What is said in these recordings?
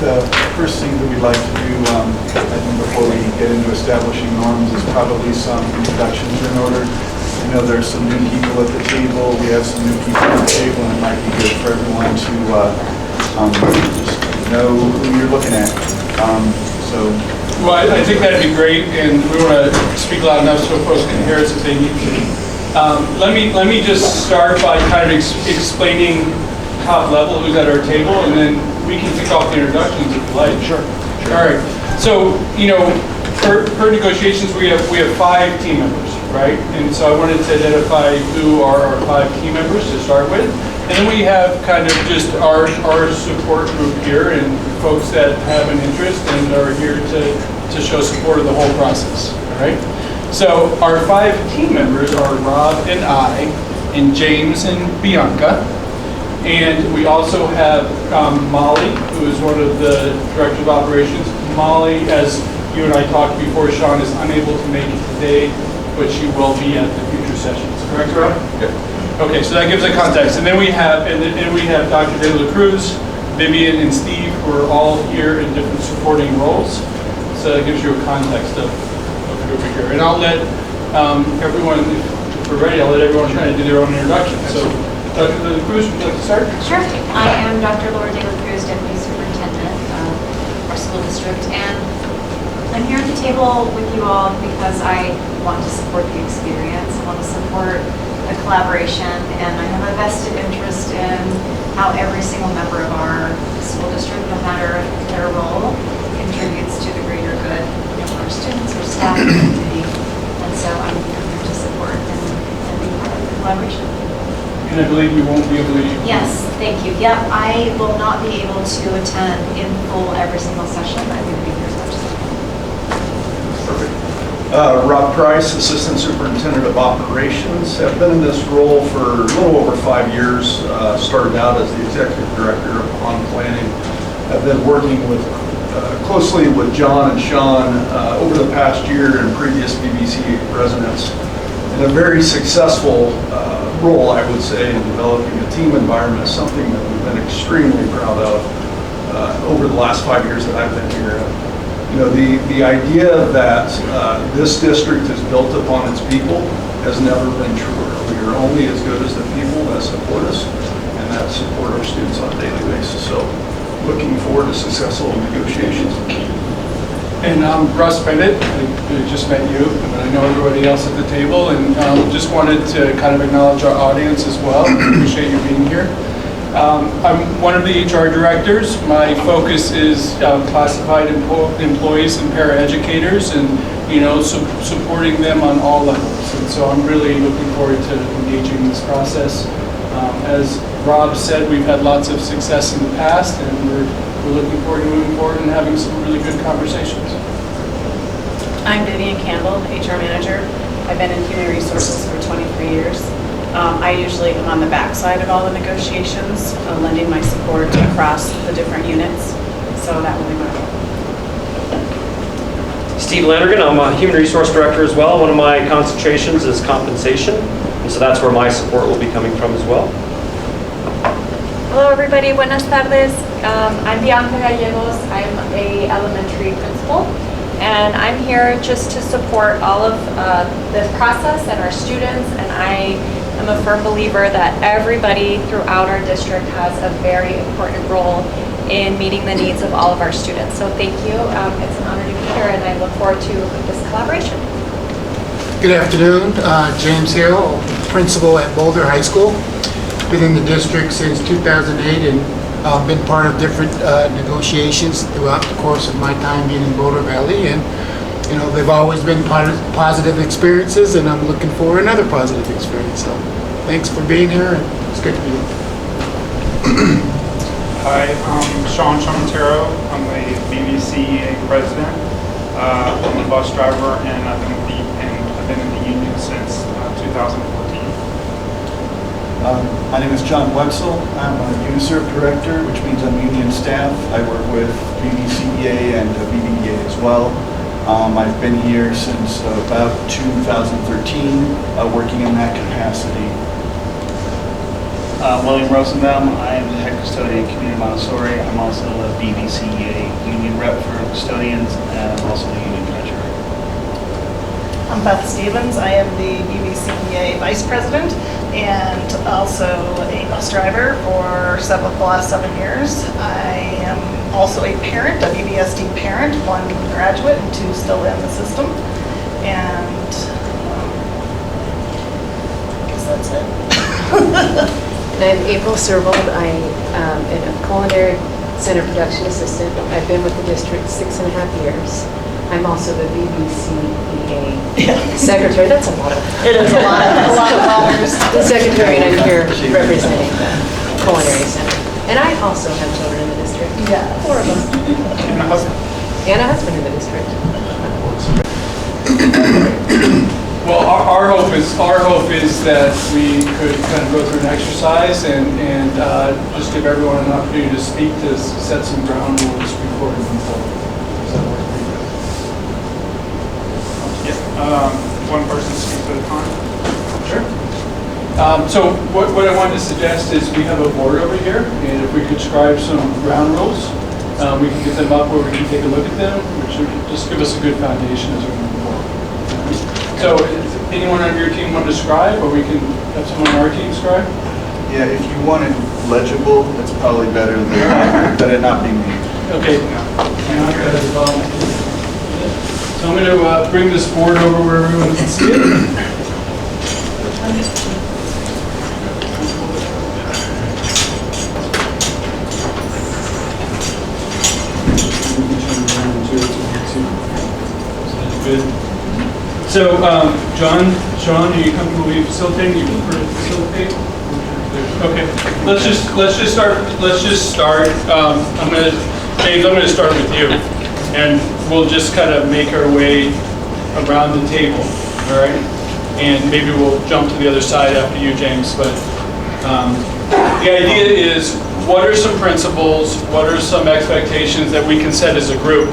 the first thing that we'd like to do, I think before we get into establishing norms, is probably some introductions in order. I know there's some new people at the table. We have some new people at the table, and it might be good for everyone to just know who you're looking at. Well, I think that'd be great, and we want to speak loud enough so folks can hear us if they need to. Let me just start by kind of explaining top level who's at our table, and then we can kick off the introductions if you like. Sure. All right. So, per negotiations, we have 5 team members, right? And so I wanted to identify who are our 5 team members to start with. And then we have kind of just our support group here and folks that have an interest and are here to show support of the whole process, all right? So our 5 team members are Rob and I, and James and Bianca. And we also have Molly, who is one of the Director of Operations. Molly, as you and I talked before, Shawn is unable to make it today, but she will be at the future sessions. Correct, Rob? Yep. Okay, so that gives a context. And then we have Dr. De La Cruz, Vivian, and Steve, who are all here in different supporting roles. So that gives you a context of the group here. And I'll let everyone, if we're ready, I'll let everyone kind of do their own introduction. So, Dr. De La Cruz, would you like to start? Sure. I am Dr. Laura De La Cruz, Deputy Superintendent of our school district, and I'm here at the table with you all because I want to support the experience. I want to support the collaboration, and I have a vested interest in how every single member of our school district, no matter their role, contributes to the greater good of our students, our staff, and community. And so I'm here to support and be part of the collaboration. And I believe you won't be able to. Yes, thank you. Yep, I will not be able to attend in full every single session. I will be here as much as I can. Perfect. Rob Price, Assistant Superintendent of Operations. I've been in this role for a little over 5 years. Started out as the Executive Director of On Planning. I've been working closely with John and Shawn over the past year and previous BVCEA presidents in a very successful role, I would say, in developing a team environment, something that we've been extremely proud of over the last 5 years that I've been here. The idea that this district is built upon its people has never been truer. We are only as good as the people that support us and that support our students on a daily basis. So looking forward to successful negotiations. And Russ Bennett, I just met you, and I know everybody else at the table, and just wanted to kind of acknowledge our audience as well. Appreciate you being here. I'm one of the HR directors. My focus is classified employees and paraeducators, and supporting them on all levels. And so I'm really looking forward to engaging in this process. As Rob said, we've had lots of success in the past, and we're looking forward to moving forward and having some really good conversations. I'm Vivian Campbell, HR Manager. I've been in human resources for 23 years. I usually am on the backside of all the negotiations, lending my support across the different units. So that will be my role. Steve Landergan, I'm a Human Resource Director as well. One of my concentrations is compensation, and so that's where my support will be coming from as well. Hello everybody, buenas tardes. I'm Bianca Gallegos. I'm a elementary principal, and I'm here just to support all of the process and our students, and I am a firm believer that everybody throughout our district has a very important role in meeting the needs of all of our students. So thank you. It's an honor to be here, and I look forward to this collaboration. Good afternoon, James Hill, principal at Boulder High School. Been in the district since 2008 and been part of different negotiations throughout the course of my time being in Boulder Valley, and they've always been positive experiences, and I'm looking for another positive experience. So thanks for being here, and it's good to be here. Hi, I'm Shawn. I'm the BVCEA president. I'm a bus driver, and I've been in the union since 2014. My name is John Wetzel. I'm a UNISERV director, which means I'm union staff. I work with BVCEA and BVEA as well. I've been here since about 2013, working in that capacity. William Rosenbaum. I am the head custodian at Community Montessori. I'm also a BVCEA union rep for custodians, and I'm also the union treasurer. I'm Beth Stevens. I am the BVCEA vice president and also a bus driver for the last 7 years. I am also a parent, a BVSD parent, 1 graduate and 2 still in the system. And I guess that's it. And I'm April Servold. I am a culinary center production assistant. I've been with the district 6.5 years. I'm also the BVCEA secretary. That's a lot of. It is a lot of hours. The secretary, and I'm here representing the culinary center. And I also have children in the district. Yeah. 4 of them. And a husband. And a husband in the district. Well, our hope is that we could kind of go through an exercise and just give everyone an opportunity to speak, to set some ground rules before we move forward. Does that work for you guys? Yeah. One person speaks at a time. Sure. So what I wanted to suggest is we have a board over here, and if we could scribe some ground rules, we can get them up where we can take a look at them, which would just give us a good foundation as we move forward. So, does anyone on your team want to scribe, or we can have someone on our team scribe? Yeah, if you want it legible, it's probably better than it not be me. Okay. So I'm going to bring this board over where everyone can see it. Good. So, Shawn, are you comfortable with facilitating? You prefer to facilitate? Okay. Let's just start. James, I'm going to start with you, and we'll just kind of make our way around the table. All right. And maybe we'll jump to the other side after you, James. But the idea is, what are some principles? What are some expectations that we can set as a group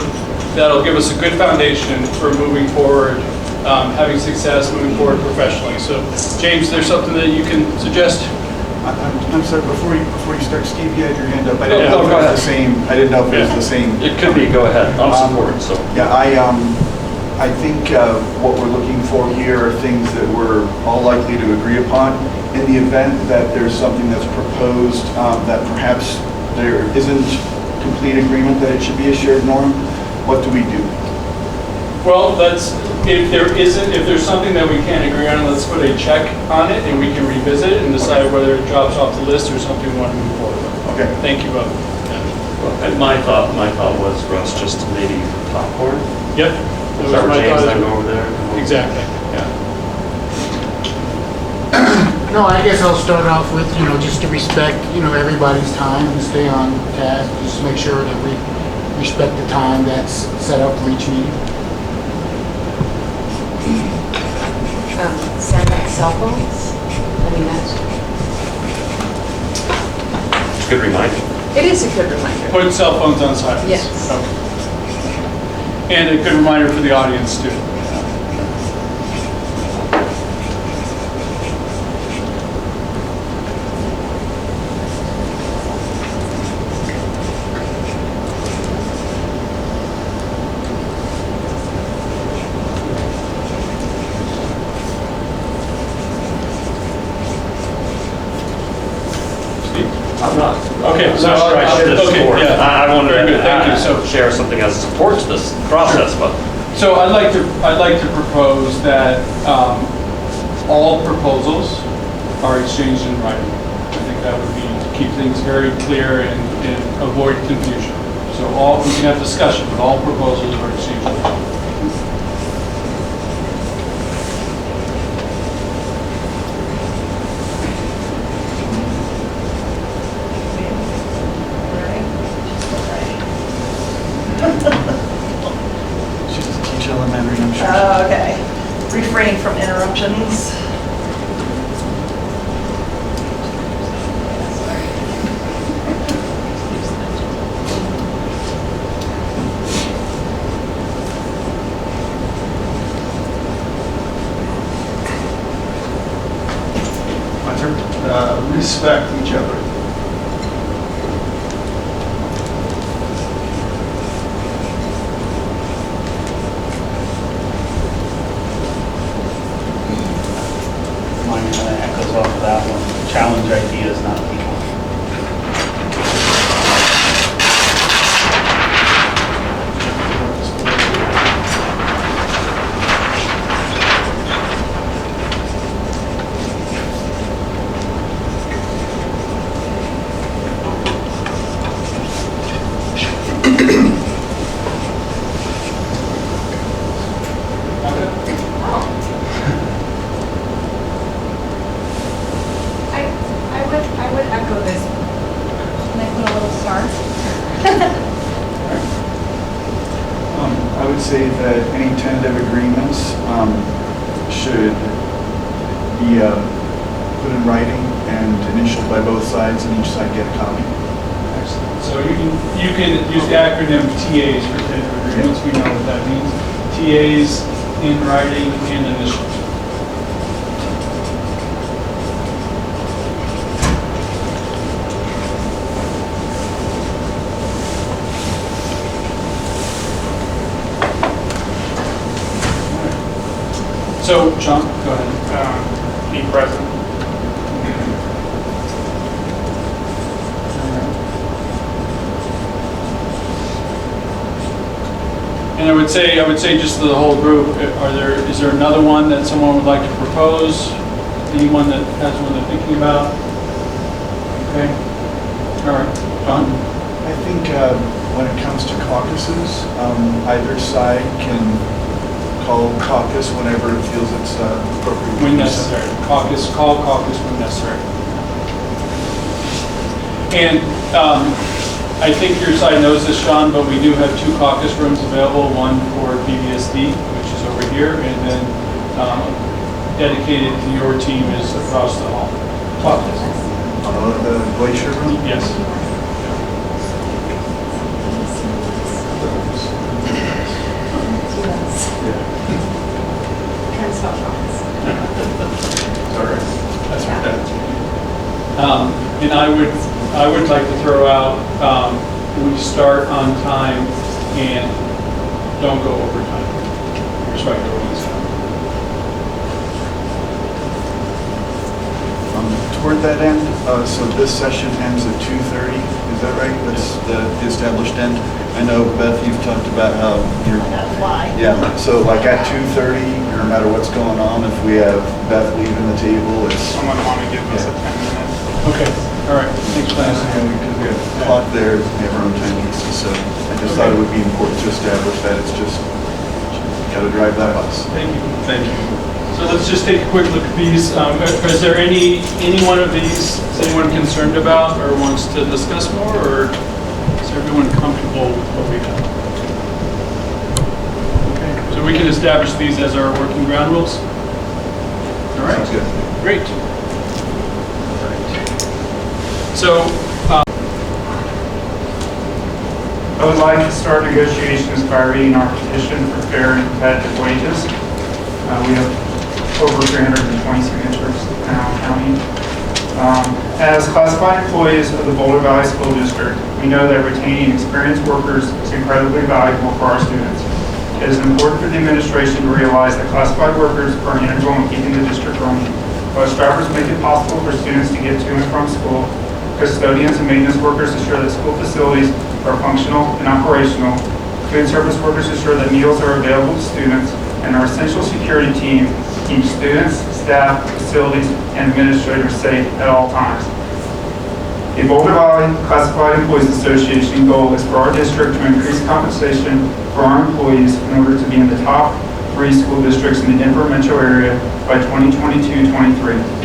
that'll give us a good foundation for moving forward, having success, moving forward professionally? So, James, there's something that you can suggest? I'm sorry, before you start, Steve, you had your hand up. I No, didn't know if go it was ahead. the same. I didn't know if it was the same. It could be, go ahead, I'll support it, so. Yeah, I think what we're looking for here are things that we're all likely to agree upon. In the event that there's something that's proposed that perhaps there isn't complete agreement that it should be a shared norm, what do we do? Well, if there's something that we can't agree on, let's put a check on it, and we can revisit it and decide whether it drops off the list or something we want to move forward with. Okay. Thank you both. And my thought was, Russ, just maybe popcorn. Yep. That was Start with my James, thought. then go over there. Exactly, yeah. No, I guess I'll start off with, just to respect, everybody's time and stay on task. Just make sure that we respect the time that's set up for each meeting. Silent cell phones. I mean, It's a good reminder. it is a good reminder. Put cell phones on silence. Yes. Okay. And a good reminder for the audience, too. I'm not. Okay, I'm so not sure I should okay, support. yeah. I wanted Very to good, thank you. So- share something as support to this process, but So I'd like to propose that all proposals are exchanged in writing. I think that would be to keep things very clear and avoid confusion. So we can have discussion, but all proposals are exchanged in writing. She's a teach elementary, I'm sure. Okay. Refrain from interruptions. My turn. Respect each each other. Mine kind of echoes off of that one. Challenge ideas, not people. I would echo this. Can I put a little star? I would say that any tentative agreements should be put in writing and initialed by both sides, and each side get a copy. Excellent. So you can use the acronym TAs for tentative agreements. We know what that means. TAs in writing and initials. So, Shawn, go ahead. Be present. And I would say just to the whole group, is there another one that someone would like to propose? Anyone that has one they're thinking about? Okay. All right. Shawn? I think when it comes to caucuses, either side can call caucus whenever it feels it's appropriate. When necessary. Call caucus when necessary. And I think your side knows this, Shawn, but we do have 2 caucus rooms available, one for BVSD, which is over here, and then dedicated to your team is across the hall. Caucus. The glacier room? Yes. Sorry. That's what that's. And I would like to throw out, we start on time and don't go overtime. Respect everyone's time. Toward that end, so this session ends at 2:30, is that right? That's the established end? I know, Beth, you've talked about how you're... Why? Yeah, so like at 2:30, no matter what's going on, if we have Beth leaving the table, it's... Someone want to give us a 10-minute? Okay, all right, thanks, Because Lance. we have a clock there, we have our own timepieces, so I just thought it would be important to establish that it's just, got to drive that bus. Thank you, thank you. So let's just take a quick look at these. Is there any one of these is anyone concerned about or wants to discuss more, or is everyone comfortable with what we have? Okay, so we can establish these as our working ground rules? All right. Sounds good. Great. So, I would like to start negotiations by reading our petition for fair and competitive wages. We have over 320 signatures in Allen County. As classified employees of the Boulder Valley School District, we know that retaining experienced workers is incredibly valuable for our students. It is important for the administration to realize that classified workers are integral in keeping the district running. Bus drivers make it possible for students to get to and from school. Custodians and maintenance workers ensure that school facilities are functional and operational. Food service workers ensure that meals are available to students, and our essential security team keeps students, staff, facilities, and administrators safe at all times. The Boulder Valley Classified Employees Association goal is for our district to increase compensation for our employees in order to be in the top 3 school districts in the Denver metro area by 2022-23.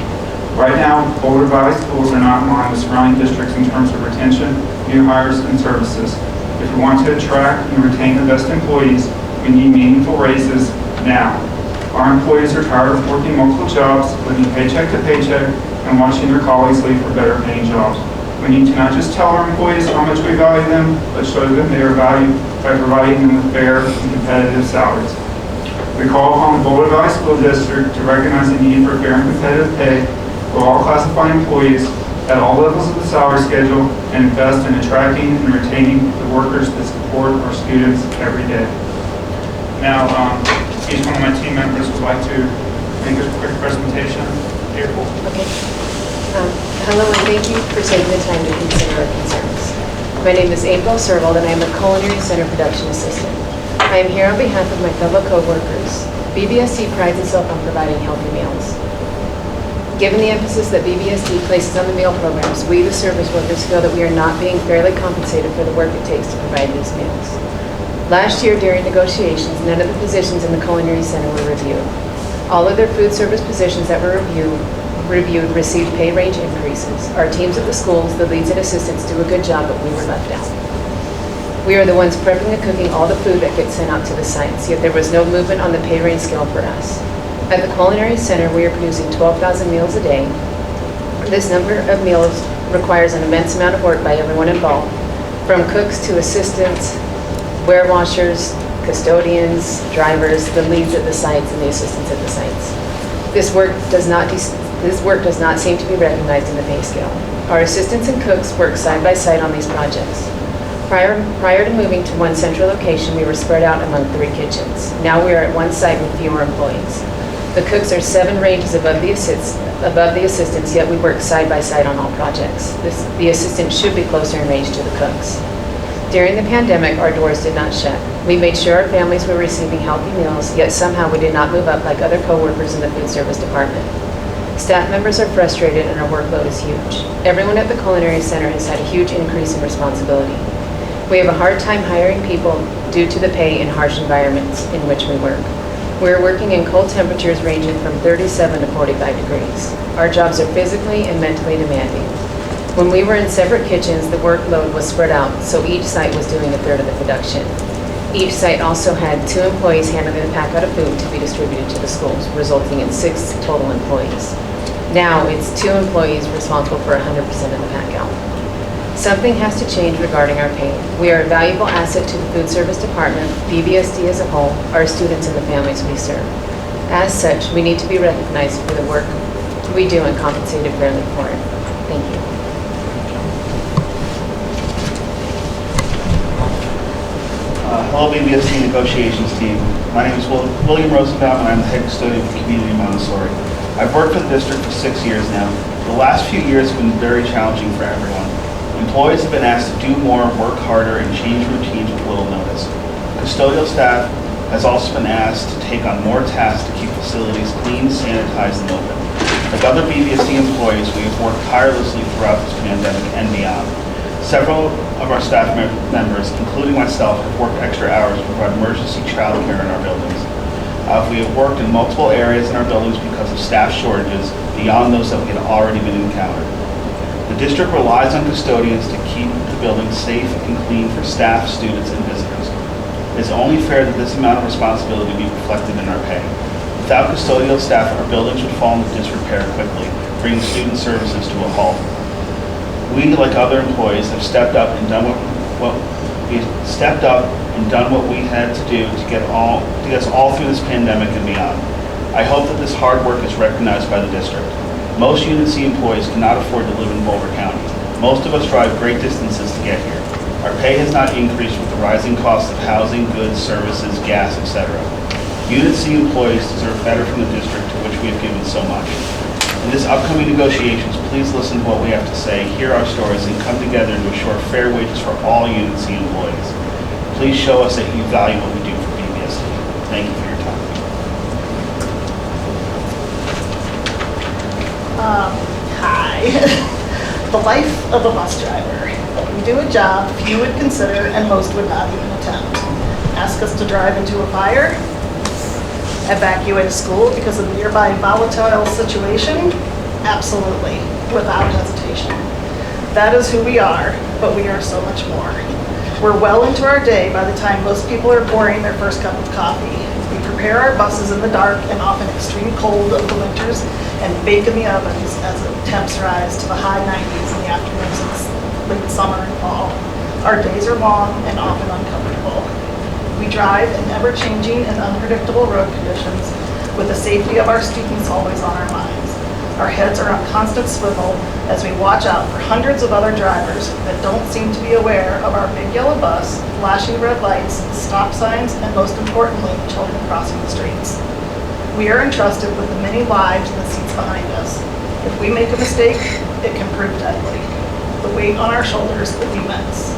Right now, Boulder Valley schools are not in line with surrounding districts in terms of retention, new hires, and services. If we want to attract and retain the best employees, we need meaningful raises now. Our employees are tired of working multiple jobs, living paycheck to paycheck, and watching their colleagues leave for better paying jobs. We need to not just tell our employees how much we value them, but show them they are valued by providing them with fair and competitive salaries. We call upon the Boulder Valley School District to recognize the need for fair and competitive pay for all classified employees at all levels of the salary schedule and invest in attracting and retaining the workers that support our students every day. Now, each one of my team members would like to make a quick presentation. April. Okay. Hello, and thank you for taking the time to consider our concerns. My name is April Servold, and I am a Culinary Center Production Assistant. I am here on behalf of my fellow coworkers. BVSD prides itself on providing healthy meals. Given the emphasis that BVSD places on the meal programs, we, the service workers, feel that we are not being fairly compensated for the work it takes to provide these meals. Last year, during negotiations, none of the positions in the Culinary Center were reviewed. All of their food service positions that were reviewed received pay range increases. Our teams at the schools, the leads and assistants, do a good job, but we were left out. We are the ones prepping and cooking all the food that gets sent out to the sites, yet there was no movement on the pay range scale for us. At the Culinary Center, we are producing 12,000 meals a day. This number of meals requires an immense amount of work by everyone involved, from cooks to assistants, warewashers, custodians, drivers, the leads at the sites, and the assistants at the sites. This work does not seem to be recognized in the pay scale. Our assistants and cooks work side by side on these projects. Prior to moving to one central location, we were spread out among 3 kitchens. Now we are at one site with fewer employees. The cooks are 7 ranges above the assistants, yet we work side by side on all projects. The assistants should be closer in range to the cooks. During the pandemic, our doors did not shut. We made sure our families were receiving healthy meals, yet somehow we did not move up like other coworkers in the food service department. Staff members are frustrated and our workload is huge. Everyone at the Culinary Center has had a huge increase in responsibility. We have a hard time hiring people due to the pay in harsh environments in which we work. We are working in cold temperatures ranging from 37 to 45 degrees. Our jobs are physically and mentally demanding. When we were in separate kitchens, the workload was spread out, so each site was doing a third of the production. Each site also had 2 employees handling the pack out of food to be distributed to the schools, resulting in 6 total employees. Now it's 2 employees responsible for 100% of the pack out. Something has to change regarding our pay. We are a valuable asset to the food service department, BVSD as a whole, our students and the families we serve. As such, we need to be recognized for the work we do and compensated fairly for it. Thank you. Hello, BVSD negotiations team. My name is William Rosenbaum, and I'm the head custodian for Community Montessori. I've worked for the district for 6 years now. The last few years have been very challenging for everyone. Employees have been asked to do more, work harder, and change routines with little notice. Custodial staff has also been asked to take on more tasks to keep facilities clean, sanitized, and open. Like other BVSD employees, we have worked tirelessly throughout this pandemic and beyond. Several of our staff members, including myself, have worked extra hours to provide emergency child care in our buildings. We have worked in multiple areas in our buildings because of staff shortages beyond those that we had already been encountered. The district relies on custodians to keep the buildings safe and clean for staff, students, and visitors. It is only fair that this amount of responsibility be reflected in our pay. Without custodial staff, our buildings would fall into disrepair quickly, bringing student services to a halt. We, like other employees, have stepped up and done what we had to do to get us all through this pandemic and beyond. I hope that this hard work is recognized by the district. Most UNC employees cannot afford to live in Boulder County. Most of us drive great distances to get here. Our pay has not increased with the rising costs of housing, goods, services, gas, etc. UNC employees deserve better from the district to which we have given so much. In this upcoming negotiations, please listen to what we have to say, hear our stories, and come together to assure fair wages for all UNC employees. Please show us that you value what we do for BVSD. Thank you for your time. Hi. The life of a bus driver. We do a job few would consider and most would not even attempt. Ask us to drive into a fire, evacuate a school because of a nearby volatile situation? Absolutely, without hesitation. That is who we are, but we are so much more. We're well into our day by the time most people are pouring their first cup of coffee. We prepare our buses in the dark and often extreme cold of the winters and bake in the ovens as the temps rise to the high 90s in the afternoons of late summer and fall. Our days are long and often uncomfortable. We drive in ever-changing and unpredictable road conditions with the safety of our students always on our minds. Our heads are on constant swivel as we watch out for hundreds of other drivers that don't seem to be aware of our big yellow bus, flashing red lights, stop signs, and most importantly, children crossing the streets. We are entrusted with the many lives in the seats behind us. If we make a mistake, it can prove deadly. The weight on our shoulders is immense.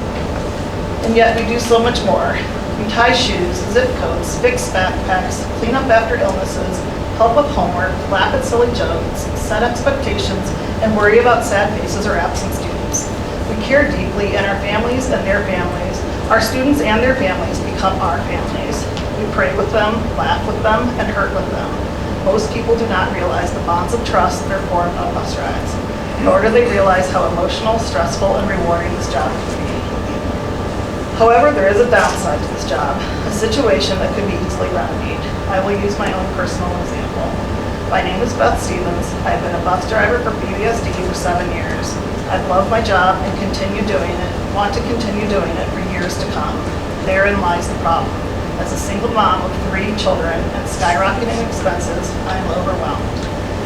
And yet we do so much more. We tie shoes, zip codes, fix backpacks, clean up after illnesses, help with homework, laugh at silly jokes, set expectations, and worry about sad faces or absent students. We care deeply, and our families and their families, our students and their families become our families. We pray with them, laugh with them, and hurt with them. Most people do not realize the bonds of trust that are formed on bus rides, nor do they realize how emotional, stressful, and rewarding this job can be. However, there is a downside to this job, a situation that could be easily remedied. I will use my own personal example. My name is Beth Stevens. I've been a bus driver for BVSD for 7 years. I've loved my job and want to continue doing it for years to come. Therein lies the problem. As a single mom of 3 children and skyrocketing expenses, I am overwhelmed.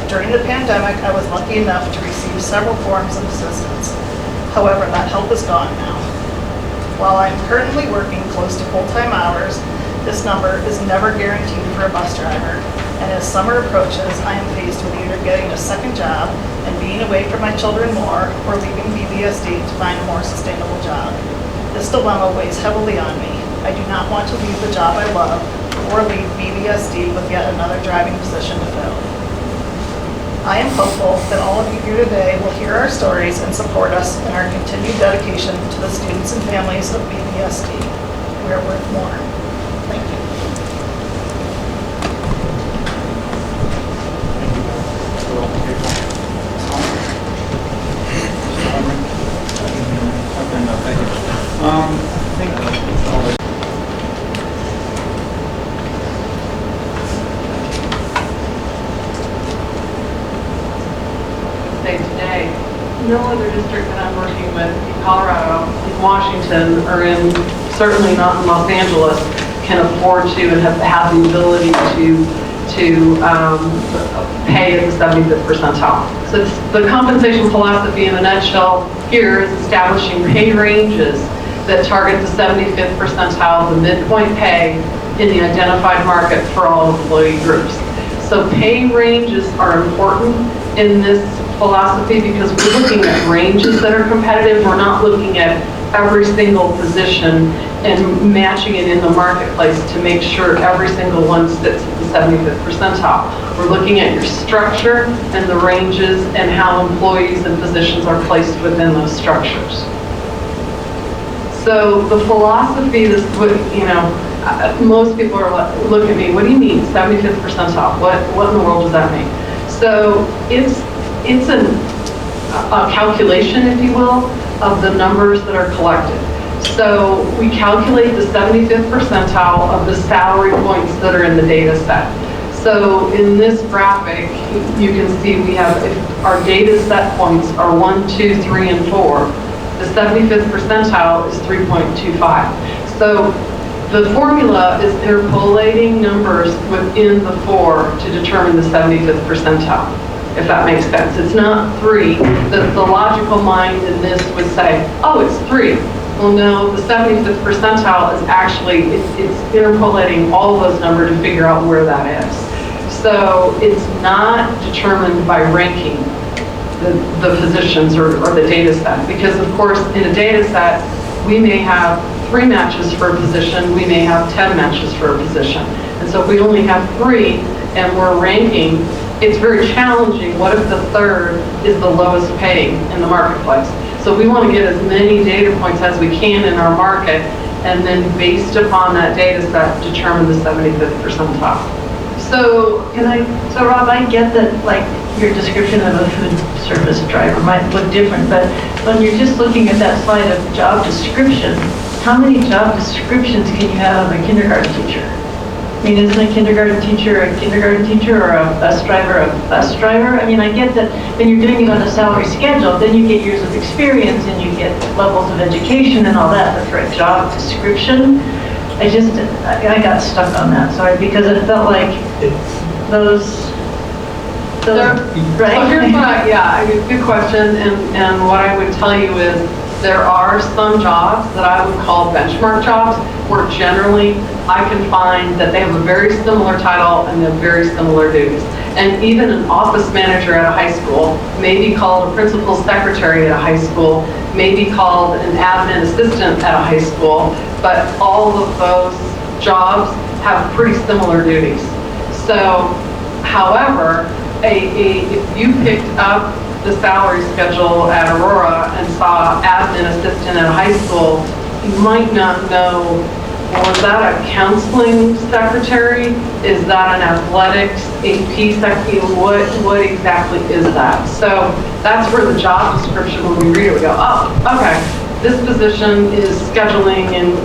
During the pandemic, I was lucky enough to receive several forms of assistance. However, that help is gone now. While I'm currently working close to full-time hours, this number is never guaranteed for a bus driver. And as summer approaches, I am faced with either getting a second job and being away from my children more, or leaving BVSD to find a more sustainable job. This dilemma weighs heavily on me. I do not want to leave the job I love or leave BVSD with yet another driving position to fill. I am hopeful that all of you here today will hear our stories and support us in our continued dedication to the students and families of BVSD. We are worth more. Thank you. Today, no other district that I'm working with in Colorado, in Washington, or certainly not in Los Angeles, can afford to and have the ability to pay at the 75th percentile. So the compensation philosophy in a nutshell here is establishing pay ranges that target the 75th percentile, the midpoint pay in the identified market for all employee groups. So pay ranges are important in this philosophy because we're looking at ranges that are competitive. We're not looking at every single position and matching it in the marketplace to make sure every single one sits at the 75th percentile. We're looking at your structure and the ranges and how employees and positions are placed within those structures. So the philosophy, most people are look at me, what do you mean 75th percentile? What in the world does that mean? So it's a calculation, if you will, of the numbers that are collected. So we calculate the 75th percentile of the salary points that are in the data set. So in this graphic, you can see we have, if our data set points are 1, 2, 3, and 4, the 75th percentile is 3.25. So the formula is interpolating numbers within the 4 to determine the 75th percentile, if that makes sense. It's not 3. The logical mind in this would say, oh, it's 3. Well, no, the 75th percentile is actually, it's interpolating all those numbers to figure out where that is. So it's not determined by ranking the positions or the data set, because of course in a data set we may have 3 matches for a position, we may have 10 matches for a position. And so if we only have 3 and we're ranking, it's very challenging. What if the third is the lowest paying in the marketplace? So we want to get as many data points as we can in our market, and then based upon that data set, determine the 75th percentile. So Rob, I get that, like, your description of a food service driver might look different, but when you're just looking at that slide of job description, how many job descriptions can you have of a kindergarten teacher? I mean, isn't a kindergarten teacher or a bus driver? I mean, I get that when you're doing it on a salary schedule, then you get years of experience and you get levels of education and all that, but for a job description, I got stuck on that, sorry, because it felt like those So, So right? here's what I mean, good question, and what I would tell you is, there are some jobs that I would call benchmark jobs, where generally I can find that they have a very similar title and they have very similar duties. And even an office manager at a high school may be called a principal secretary at a high school, may be called an admin assistant at a high school, but all of those jobs have pretty similar duties. So, however, if you picked up the salary schedule at Aurora and saw admin assistant at a high school, you might not know, well, is that a counseling secretary? Is that an athletics AP secretary? What exactly is that? So that's where the job description, when we read it, we go, oh, okay, this position is scheduling and,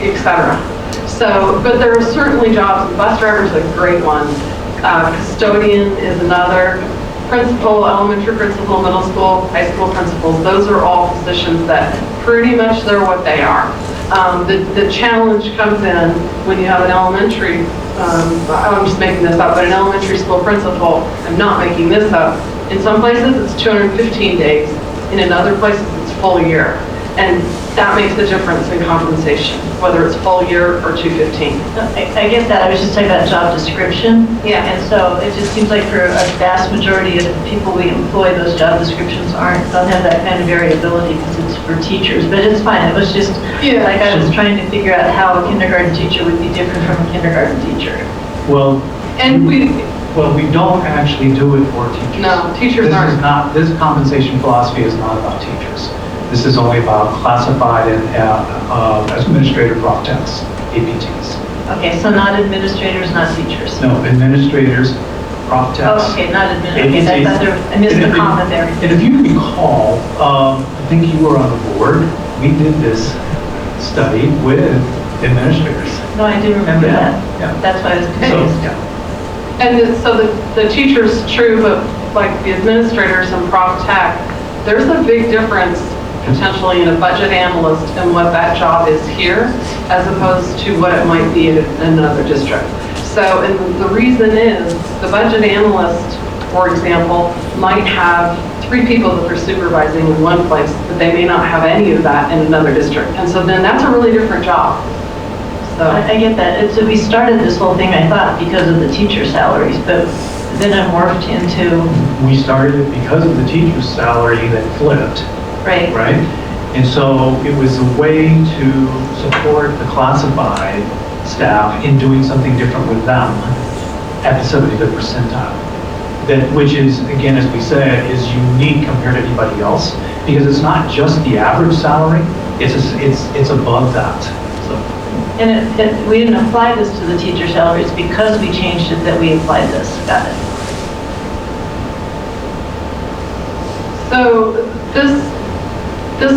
et cetera. So, but there are certainly jobs, and bus driver is a great one. Custodian is another. Principal, elementary principal, middle school, high school principals, those are all positions that pretty much they're what they are. The challenge comes in when you have an elementary, I'm just making this up, but an elementary school principal, I'm not making this up, in some places it's 215 days, and in other places it's full year. And that makes a difference in compensation, whether it's full year or 215. I get that. I was just talking about job description. Yeah. And so it just seems like for a vast majority of the people we employ, those job descriptions don't have that kind of variability because it's for teachers. But it's fine. It was just like I was trying to figure out how a kindergarten teacher would be different from a kindergarten teacher. Well, And we don't actually do it for teachers. No, teachers aren't. This compensation philosophy is not about teachers. This is only about classified and administrative prof techs, APTs. Okay, so not administrators, not teachers. No, administrators, prof techs. Oh, okay, not administrators. Okay, I missed the comma there. And if you recall, I think you were on the board, we did this study with administrators. No, I do remember that. Yeah. That's why I was confused. So the teacher's true, but like the administrators and prof tech, there's a big difference potentially in a budget analyst and what that job is here, as opposed to what it might be in another district. So, and the reason is, the budget analyst, for example, might have 3 people that they're supervising in one place, but they may not have any of that in another district. And so then that's a really different job. So I get that. So we started this whole thing, I thought, because of the teacher salaries, but then it morphed into... We started it because of the teacher's salary that flipped. Right. Right? And so it was a way to support the classified staff in doing something different with them at the 75th percentile. Which is, again, as we said, is unique compared to anybody else, because it's not just the average salary, it's above that. So. And we didn't apply this to the teacher salaries because we changed it that we applied this. Got it. So this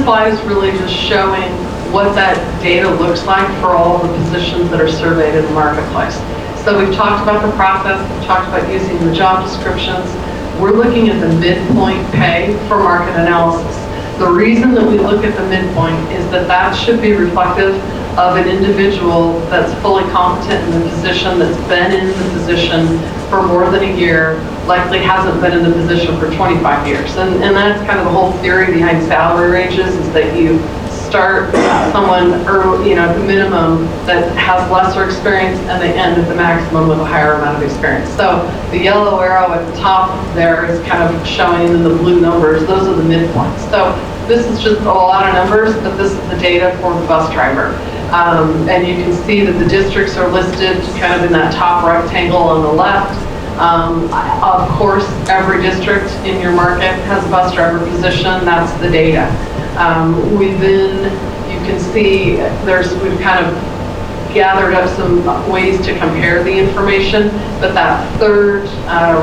slide is really just showing what that data looks like for all of the positions that are surveyed in the marketplace. So we've talked about the process, we've talked about using the job descriptions. We're looking at the midpoint pay for market analysis. The reason that we look at the midpoint is that should be reflective of an individual that's fully competent in the position, that's been in the position for more than a year, likely hasn't been in the position for 25 years. And that's kind of the whole theory behind salary ranges, is that you start someone early, at the minimum that has lesser experience, and they end at the maximum with a higher amount of experience. So the yellow arrow at the top there is kind of showing, and the blue numbers, those are the midpoints. So this is just a lot of numbers, but this is the data for the bus driver. And you can see that the districts are listed kind of in that top rectangle on the left. Of course, every district in your market has a bus driver position. That's the data. Within, you can see we've kind of gathered up some ways to compare the information, but that third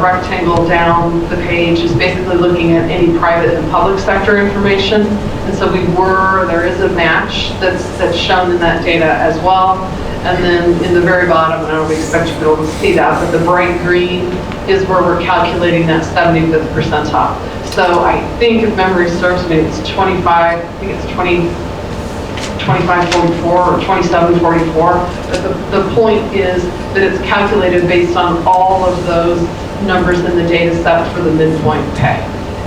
rectangle down the page is basically looking at any private and public sector information. And so there is a match that's shown in that data as well. And then in the very bottom, and I don't expect you to be able to see that, but the bright green is where we're calculating that 75th percentile. So I think, if memory serves me, it's 2544 or 2744. But the point is that it's calculated based on all of those numbers in the data set for the midpoint pay.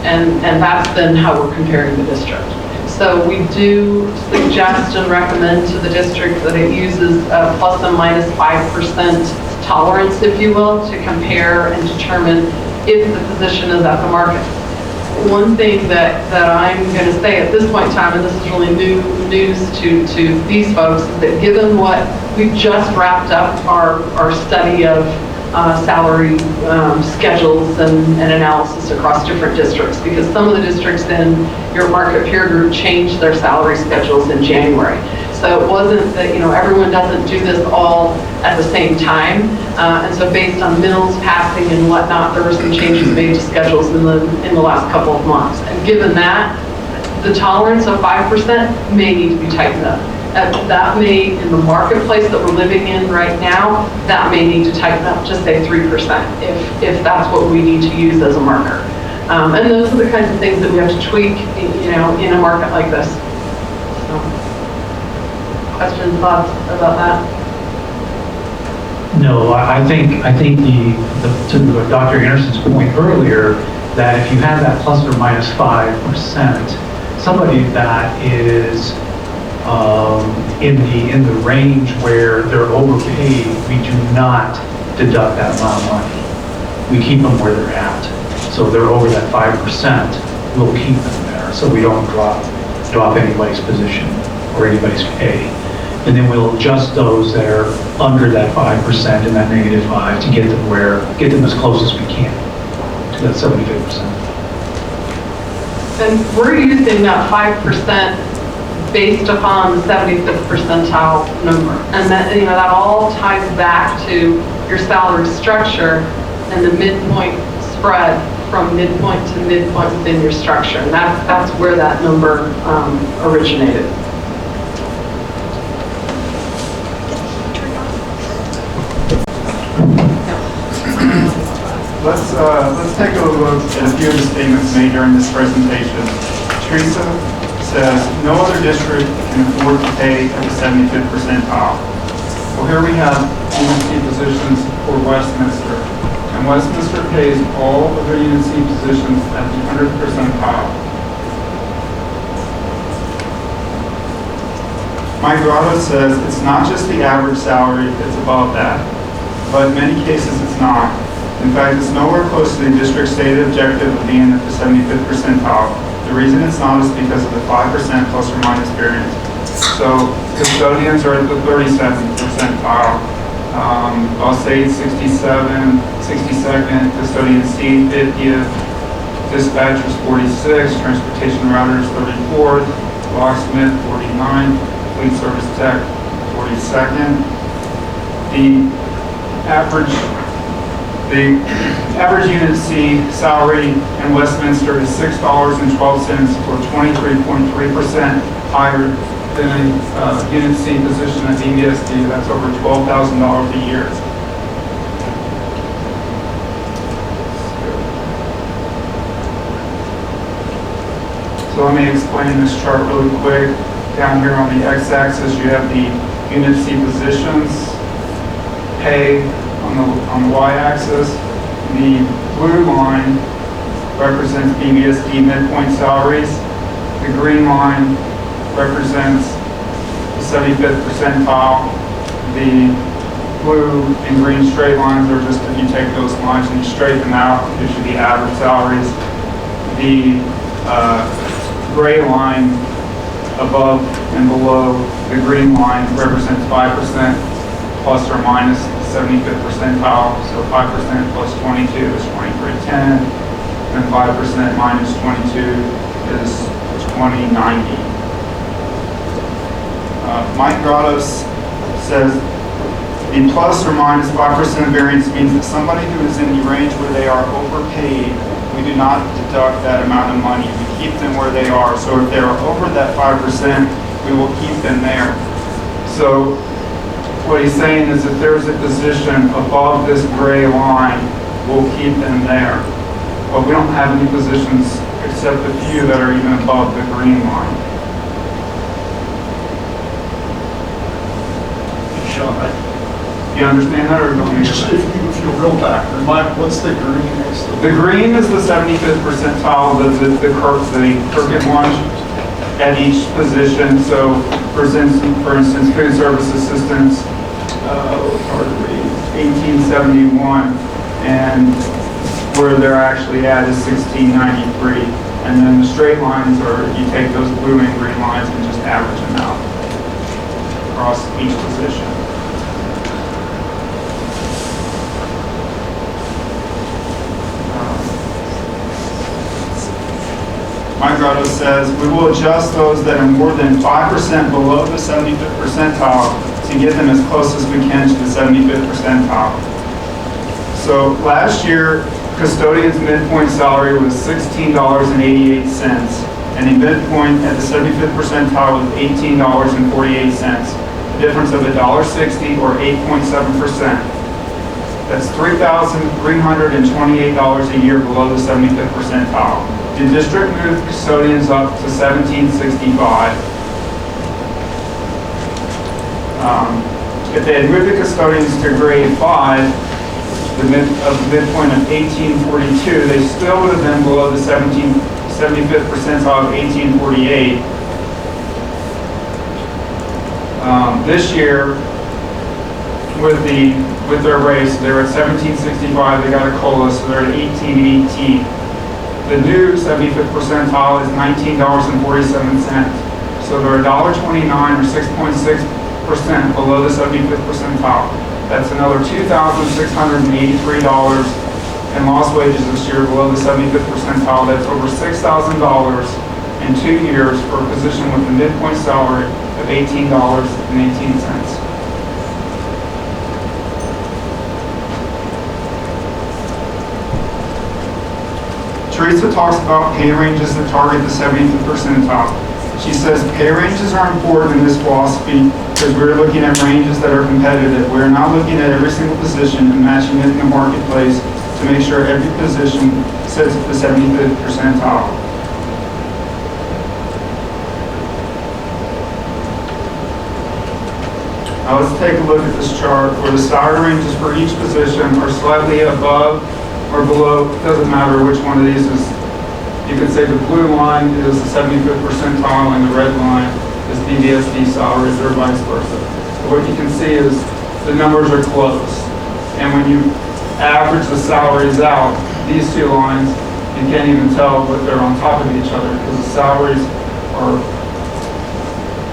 And that's then how we're comparing the district. So we do suggest and recommend to the district that it uses a plus and minus 5% tolerance, if you will, to compare and determine if the position is at the market. One thing that I'm going to say at this point in time, and this is really news to these folks, is that given what we've just wrapped up our study of salary schedules and analysis across different districts, because some of the districts in your market peer group changed their salary schedules in January. So it wasn't that, everyone doesn't do this all at the same time. And so based on mills passing and whatnot, there were some changes made to schedules in the last couple of months. And given that, the tolerance of 5% may need to be tightened up. That may, in the marketplace that we're living in right now, that may need to tighten up to say 3% if that's what we need to use as a marker. And those are the kinds of things that we have to tweak, in a market like this. So, questions, thoughts about that? No, I think to Dr. Anderson's point earlier, that if you have that plus or minus 5%, somebody that is in the range where they're overpaid, we do not deduct that amount of money. We keep them where they're at. So if they're over that 5%, we'll keep them there. So we don't drop anybody's position or anybody's pay. And then we'll adjust those that are under that 5% and that -5 to get them as close as we can to that 75%. And we're using that 5% based upon the 75th percentile number. And that all ties back to your salary structure and the midpoint spread from midpoint to midpoint within your structure. And that's where that number originated. Let's take a look at a few of the statements made during this presentation. Teresa says, no other district can afford to pay at the 75th percentile. Well, here we have Unit C positions for Westminster. And Westminster pays all of their Unit C positions at the 100th percentile. Mike Grotto says it's not just the average salary that's above that, but in many cases it's not. In fact, it's nowhere close to the district's stated objective of being at the 75th percentile. The reason it's not is because of the 5% plus or minus variance. So custodians are at the 37th percentile. I'll say 62nd, custodian C 50th, dispatchers 46, transportation routers 34th, locksmith 49th, fleet service tech 42nd. The average Unit C salary in Westminster is $6.12, or 23.3% higher than a Unit C position at BVSD. That's over $12,000 a year. So let me explain this chart really quick. Down here on the x-axis, you have the Unit C positions, pay on the y-axis. The blue line represents BVSD midpoint salaries. The green line represents the 75th percentile. The blue and green straight lines are just, if you take those lines and you straighten them out, it gives you the average salaries. The gray line above and below the green line represents 5% plus or minus 75th percentile. So 5% plus 22 is 2310, and 5% minus 22 is 2090. Mike Grotto says the plus or minus 5% variance means that somebody who is in the range where they are overpaid, we do not deduct that amount of money. We keep them where they are. So if they are over that 5%, we will keep them there. So what he's saying is if there's a position above this gray line, we'll keep them there. But we don't have any positions except a few that are even above the green line. Shawn, You understand that, or don't you? If if you reel back, what's the green next to The green is the 75th percentile, the crooked one at each position. So for instance, food service assistants, 1871, and where they're actually at is 1693. And then the straight lines are, you take those blue and green lines and just average them out across each position. My grotto says, we will adjust those that are more than 5% below the 75th percentile to get them as close as we can to the 75th percentile. So last year, custodian's midpoint salary was $16.88, and the midpoint at the 75th percentile was $18.48, a difference of $1.60 or 8.7%. That's $3,328 a year below the 75th percentile. The district moved custodians up to $17.65. If they had moved the custodians to grade 5, the midpoint of 1842, they still would have been below the 75th percentile of 1848. This year, with their raise, they're at 1765. They got a COLA, so they're at 1818. The new 75th percentile is $19.47. So they're $1.29 or 6.6% below the 75th percentile. That's another $2,683 in lost wages this year below the 75th percentile. That's over $6,000 in 2 years for a position with a midpoint salary of $18.18. Teresa talks about pay ranges that target the 75th percentile. She says pay ranges are important in this philosophy because we're looking at ranges that are competitive. We're not looking at every single position and matching it in the marketplace to make sure every position sits at the 75th percentile. Now let's take a look at this chart where the salary ranges for each position are slightly above or below. It doesn't matter which one of these is. You could say the blue line is the 75th percentile and the red line is BVSD salaries or vice versa. So what you can see is the numbers are close. And when you average the salaries out, these two lines, you can't even tell that they're on top of each other because the salaries are,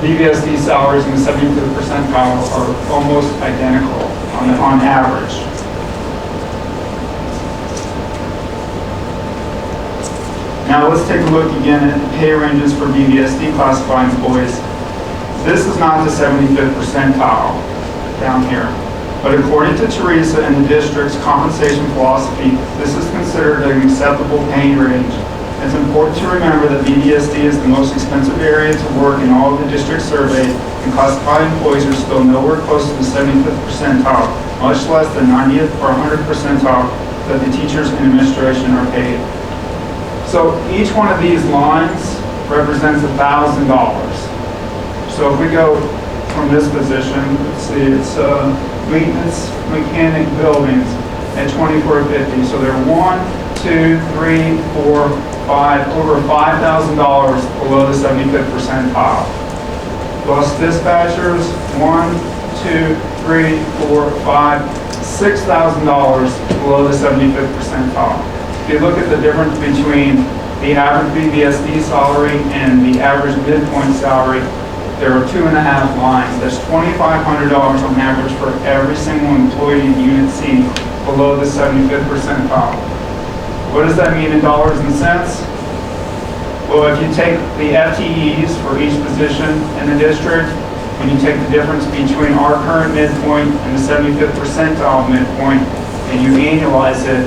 BVSD salaries in the 75th percentile are almost identical on average. Now let's take a look again at the pay ranges for BVSD classified employees. This is not the 75th percentile down here, but according to Teresa and the district's compensation philosophy, this is considered an acceptable pay range. It's important to remember that BVSD is the most expensive area to work in all of the districts surveyed, and classified employees are still nowhere close to the 75th percentile, much less the 90th or 100th percentile that the teachers and administration are paid. So each one of these lines represents $1,000. So if we go from this position, let's see, it's maintenance mechanic buildings at $24.50. So they're 1, 2, 3, 4, 5, over $5,000 below the 75th percentile. Plus dispatchers, 1, 2, 3, 4, 5, $6,000 below the 75th percentile. If you look at the difference between the average BVSD salary and the average midpoint salary, there are 2.5 lines. That's $2,500 on average for every single employee in Unit C below the 75th percentile. What does that mean in dollars and cents? Well, if you take the FTEs for each position in the district, and you take the difference between our current midpoint and the 75th percentile midpoint, and you annualize it,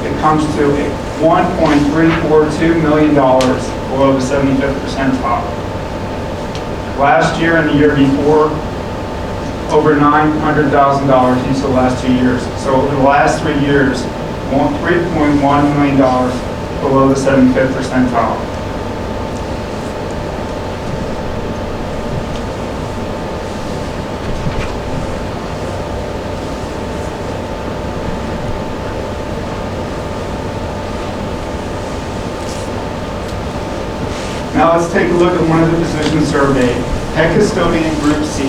it comes to $1.342 million below the 75th percentile. Last year and the year before, over $900,000 each of the last 2 years. So over the last 3 years, $3.1 million below the 75th percentile. let's take a look at one of the positions surveyed. Head custodian group C.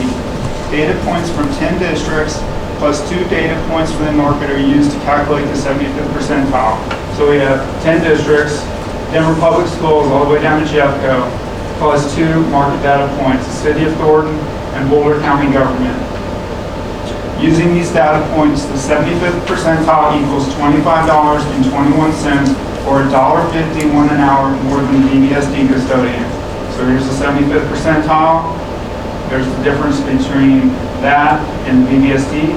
Data points from 10 districts plus 2 data points for the market are used to calculate the 75th percentile. So we have 10 districts, Denver Public Schools all the way down to Jeffco, plus 2 market data points, the City of Thornton and Boulder County government. Using these data points, the 75th percentile equals $25.21 or $1.51 an hour more than the BVSD custodian. So here's the 75th percentile. There's the difference between that and the BVSD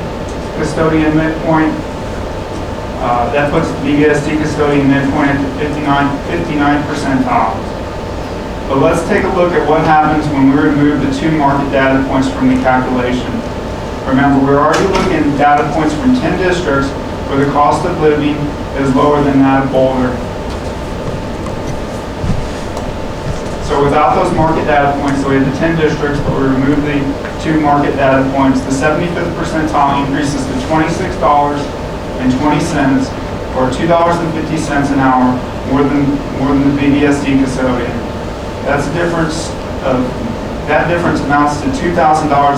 custodian midpoint. That puts the BVSD custodian midpoint at the 59th percentile. But let's take a look at what happens when we remove the 2 market data points from the calculation. Remember, we're already looking at data points from 10 districts where the cost of living is lower than that of Boulder. So without those market data points, so we have the 10 districts, but we remove the 2 market data points, the 75th percentile increases to $26.20 or $2.50 an hour more than the BVSD custodian. That's a difference of, that difference amounts to $2,000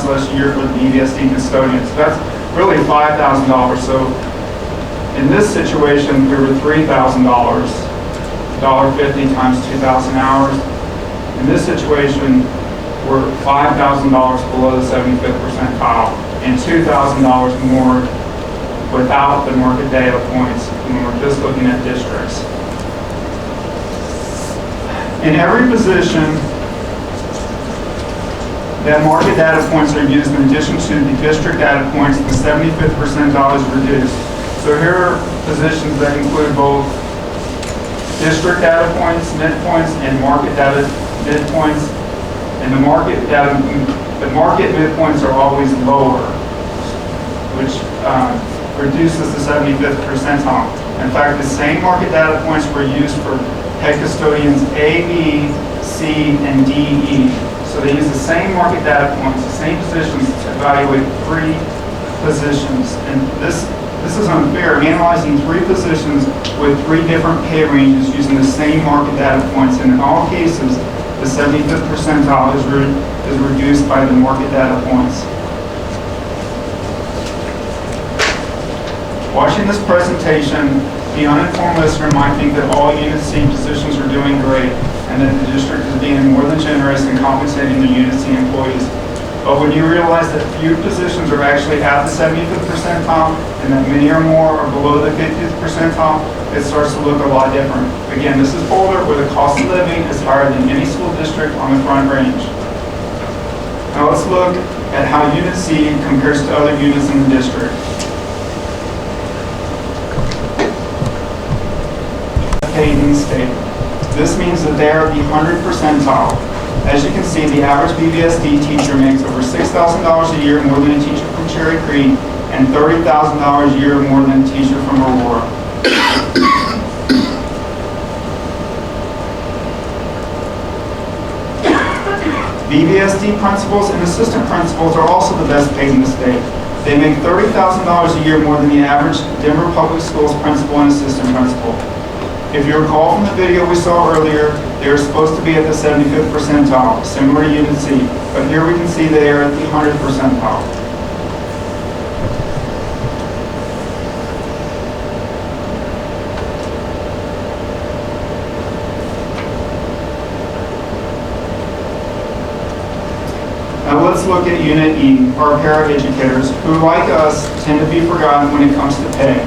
less a year for the BVSD custodian. So that's really $5,000. So in this situation, we were $3,000, $1.50 times 2,000 hours. In this situation, we're $5,000 below the 75th percentile and $2,000 more without the market data points when we're just looking at districts. In every position, that market data points are used in addition to the district data points, the 75th percentile is reduced. So here are positions that include both district data points, midpoints, and market data midpoints. And the market midpoints are always lower, which reduces the 75th percentile. In fact, the same market data points were used for head custodians A, B, C, and D, E. So they use the same market data points, the same positions to evaluate 3 positions. And this is unfair, analyzing 3 positions with 3 different pay ranges using the same market data points. And in all cases, the 75th percentile is reduced by the market data points. Watching this presentation, the uninformed listener might think that all Unit C positions are doing great and that the district is being more than generous in compensating the Unit C employees. But when you realize that few positions are actually at the 75th percentile and that many or more are below the 50th percentile, it starts to look a lot different. Again, this is Boulder, where the cost of living is higher than any school district on the Front Range. Now let's look at how Unit C compares to other units in the district. Paid in the state. This means that they are the 100th percentile. As you can see, the average BVSD teacher makes over $6,000 a year more than a teacher from Cherry Creek and $30,000 a year more than a teacher from Aurora. BVSD principals and assistant principals are also the best paid in the state. They make $30,000 a year more than the average Denver Public Schools principal and assistant principal. If you recall from the video we saw earlier, they are supposed to be at the 75th percentile, similar to Unit C, but here we can see they are at the 100th percentile. Now let's look at Unit E, our paraeducators, who, like us, tend to be forgotten when it comes to pay.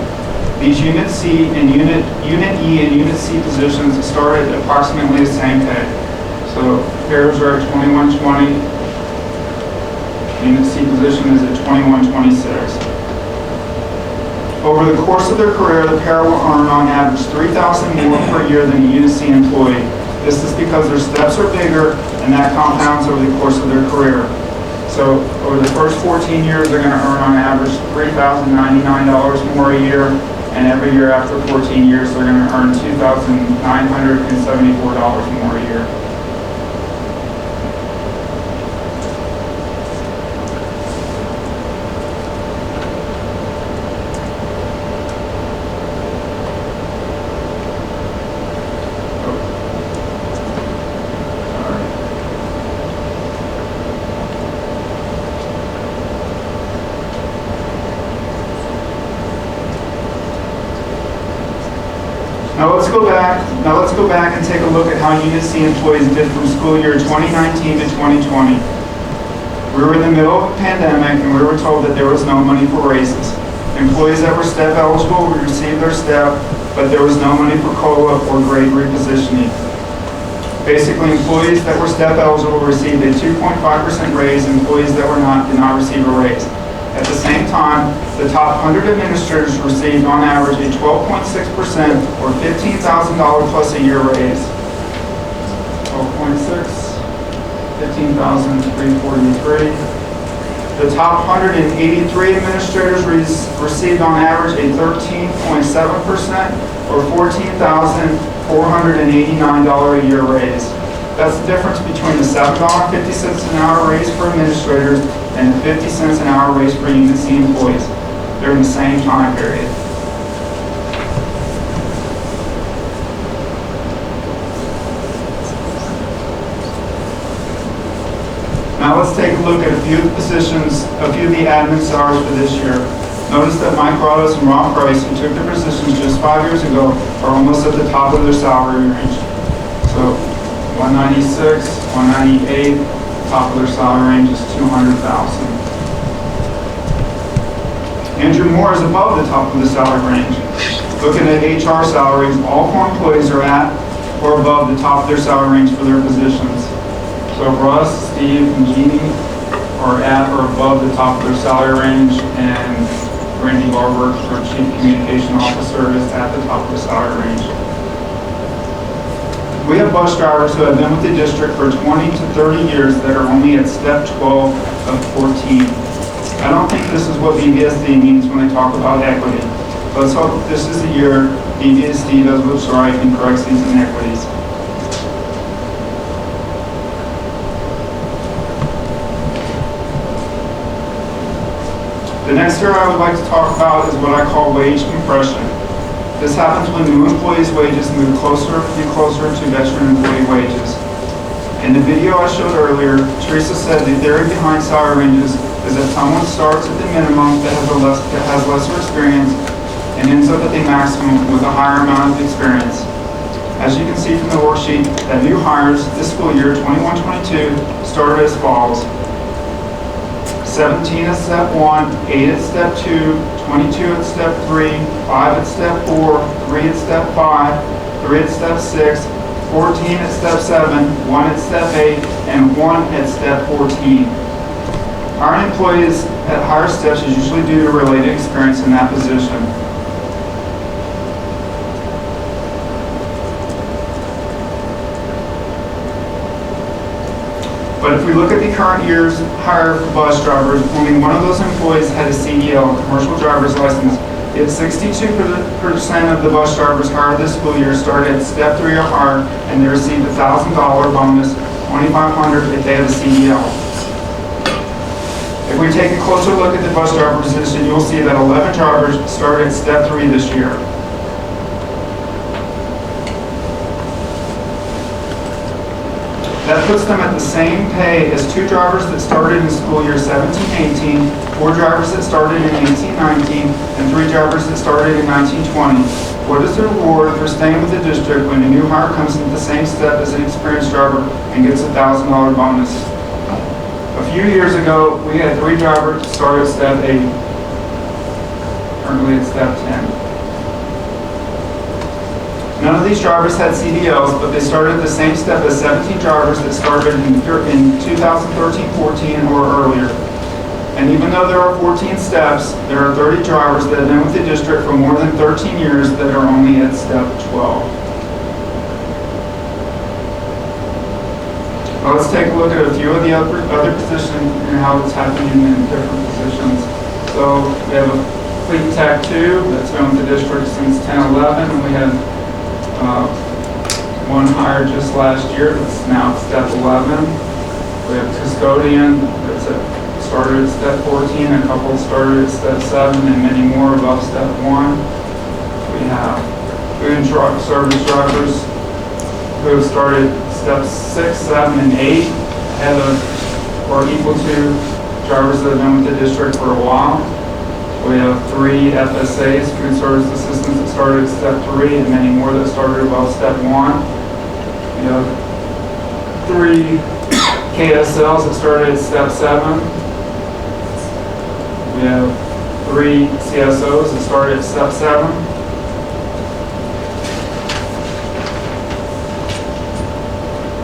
These Unit C and Unit E and Unit C positions start at approximately the same pay. So pairs are at $21.20. Unit C position is at $21.26. Over the course of their career, the pair will earn on average $3,000 more per year than a Unit C employee. This is because their steps are bigger and that compounds over the course of their career. So over the first 14 years, they're going to earn on average $3,099 more a year. And every year after 14 years, they're going to earn $2,974 more a year. go back and take a look at how Unit C employees did from school year 2019 to 2020. We were in the middle of a pandemic and we were told that there was no money for raises. Employees that were step eligible would receive their step, but there was no money for COLA or grade repositioning. Basically, employees that were step eligible received a 2.5% raise, employees that were not did not receive a raise. At the same time, the top 100 administrators received on average a 12.6% or $15,000 plus a year raise. 12.6, 15,343. The top 183 administrators received on average a 13.7% or $14,489 a year raise. That's the difference between the $7.50 an hour raise for administrators and the 50 cents an hour raise for Unit C employees during the same time period. Now let's take a look at a few of the positions, a few of the admin salaries for this year. Notice that Mike Rottos and Rob Price, who took their positions just 5 years ago, are almost at the top of their salary range. So 196, 198, top of their salary range is $200,000. Andrew Moore is above the top of the salary range. Looking at HR salaries, all 4 employees are at or above the top of their salary range for their positions. So Russ, Steve, and Jeannie are at or above the top of their salary range, and Randy Barber, our Chief Communication Officer, is at the top of the salary range. We have bus drivers who have been with the district for 20 to 30 years that are only at step 12 of 14. I don't think this is what BVSD means when they talk about equity. Let's hope that this is the year BVSD does what's right and corrects these inequities. The next area I would like to talk about is what I call wage compression. This happens when new employees' wages move closer and closer to veteran employee wages. In the video I showed earlier, Teresa said the theory behind salary ranges is that someone starts at the minimum that has lesser experience and ends up at the maximum with a higher amount of experience. As you can see from the worksheet, that new hires this school year 21-22 started as follows: 17 at step 1, 8 at step 2, 22 at step 3, 5 at step 4, 3 at step 5, 3 at step 6, 14 at step 7, 1 at step 8, and 1 at step 14. Hiring employees at higher steps is usually due to related experience in that position. But if we look at the current year's hire for bus drivers, only one of those employees had a CDL, commercial driver's license. Yet 62% of the bus drivers hired this school year started at step 3 or higher, and they received a $1,000 bonus, $2,500 if they have a CDL. If we take a closer look at the bus driver position, you'll see that 11 drivers started at step 3 this year. That puts them at the same pay as 2 drivers that started in school year 17-18, 4 drivers that started in 18-19, and 3 drivers that started in 19-20. What is the reward for staying with the district when a new hire comes at the same step as an experienced driver and gets a $1,000 bonus? A few years ago, we had 3 drivers start at step 8, currently at step 10. None of these drivers had CDLs, but they started at the same step as 17 drivers that started in 2013-14 or earlier. And even though there are 14 steps, there are 30 drivers that have been with the district for more than 13 years that are only at step 12. Well, let's take a look at a few of the other positions and how it's happening in different positions. So we have a fleet tech 2 that's been with the district since 10-11, and we have one hired just last year that's now at step 11. We have custodian that's started at step 14, a couple started at step 7, and many more above step 1. We have food and service drivers who have started steps 6, 7, and 8 ahead of or equal to drivers that have been with the district for a while. We have 3 FSAs, food service assistants, that started at step 3, and many more that started above step 1. We have 3 KSLs that started at step 7. We have 3 CSOs that started at step 7.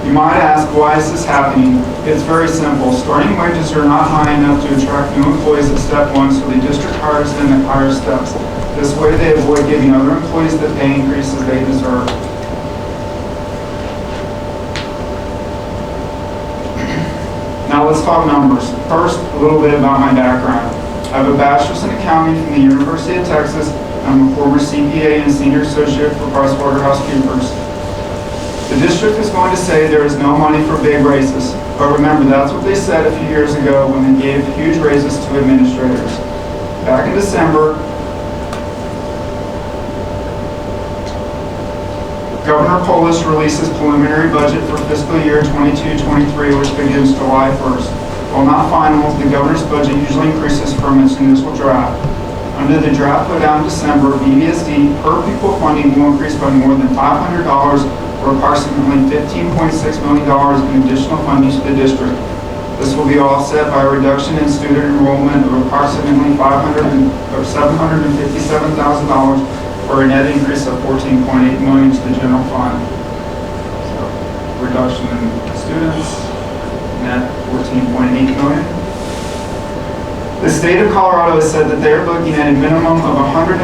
You might ask, why is this happening? It's very simple. Starting wages are not high enough to attract new employees at step 1, so the district hires them at higher steps. This way they avoid giving other employees the pay increases they deserve. Now let's talk numbers. First, a little bit about my background. I have a bachelor's in accounting from the University of Texas. I'm a former CPA and senior associate for PricewaterhouseCoopers. The district is going to say there is no money for big raises, but remember, that's what they said a few years ago when they gave huge raises to administrators. Back in December, Governor Polis releases preliminary budget for fiscal year 22-23, which begins July 1st. While not final, the governor's budget usually increases from its initial draft. Under the draft put out in December, BVSD per pupil funding will increase by more than $500, or approximately $15.6 million in additional funding to the district. This will be offset by a reduction in student enrollment of approximately $757,000, for a net increase of $14.8 million to the general fund. So, reduction in students, net $14.8 million. The state of Colorado has said that they're looking at a minimum of $150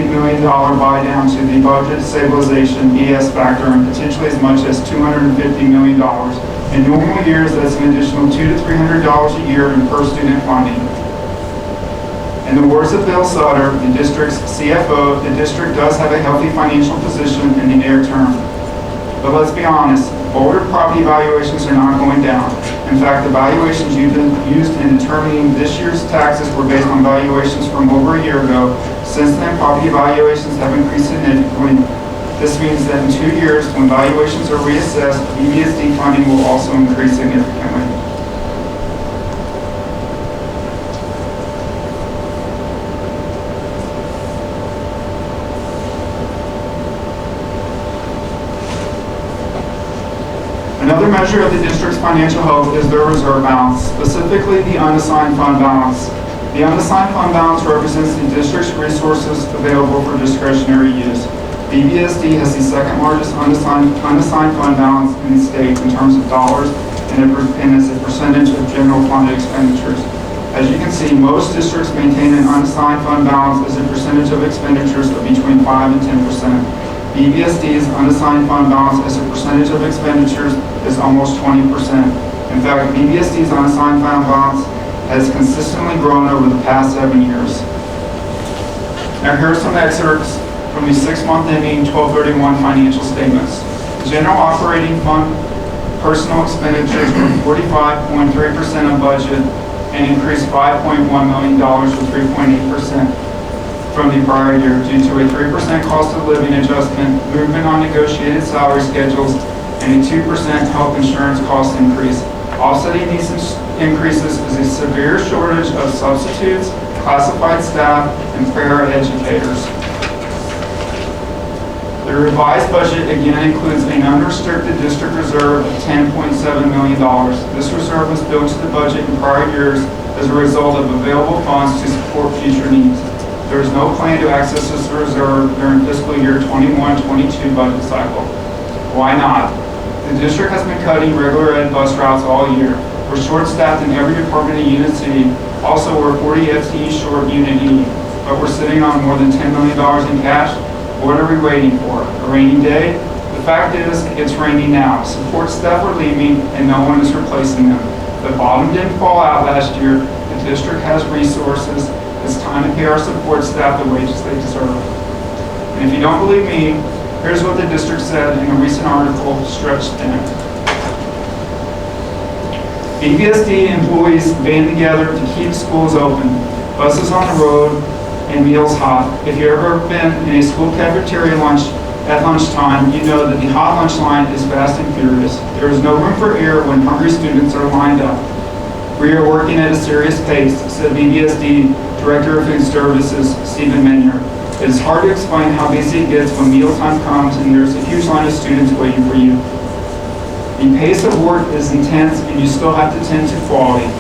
million buy down to the budget stabilization BS factor, and potentially as much as $250 million. In normal years, that's an additional $200 to $300 a year in per student funding. In the words of Bill Sutter, the district's CFO, the district does have a healthy financial position in the near term. But let's be honest, Boulder property valuations are not going down. In fact, the valuations used in determining this year's taxes were based on valuations from over a year ago. Since then, property valuations have increased significantly. This means that in 2 years, when valuations are reassessed, BVSD funding will also increase significantly. Another measure of the district's financial health is their reserve balance, specifically the unassigned fund balance. The unassigned fund balance represents the district's resources available for discretionary use. BVSD has the second largest unassigned fund balance in the state in terms of dollars and as a percentage of general fund expenditures. As you can see, most districts maintain an unassigned fund balance as a percentage of expenditures of between 5 and 10%. BVSD's unassigned fund balance as a percentage of expenditures is almost 20%. In fact, BVSD's unassigned fund balance has consistently grown over the past 7 years. Now here are some excerpts from the 6-month ending 12/31 financial statements. The general operating fund personal expenditures were 45.3% of budget and increased $5.1 million or 3.8%. from the prior year due to a 3% cost of living adjustment, movement on negotiated salary schedules, and a 2% health insurance cost increase. Offsetting these increases is a severe shortage of substitutes, classified staff, and paraeducators. The revised budget again includes an unrestricted district reserve of $10.7 million. This reserve was built to the budget in prior years as a result of available funds to support future needs. There is no plan to access this reserve during fiscal year 21-22 budget cycle. Why not? The district has been cutting regular ed bus routes all year. We're short-staffed in every department in Unit C. Also, we're 40 FTE short Unit E, but we're sitting on more than $10 million in cash. What are we waiting for? A rainy day? The fact is, it's raining now. Support staff are leaving, and no one is replacing them. The bottom didn't fall out last year. The district has resources. It's time to pay our support staff the wages they deserve. And if you don't believe me, here's what the district said in a recent article, Stretched Thin. BVSD employees band together to keep schools open, buses on the road, and meals hot. If you've ever been in a school cafeteria at lunchtime, you know that the hot lunch line is fast and furious. There is no room for error when hungry students are lined up. We are working at a serious pace, said BVSD Director of Food Services, Stephen Menier. It is hard to explain how busy it gets when mealtime comes and there's a huge line of students waiting for you. The pace of work is intense and you still have to tend to quality.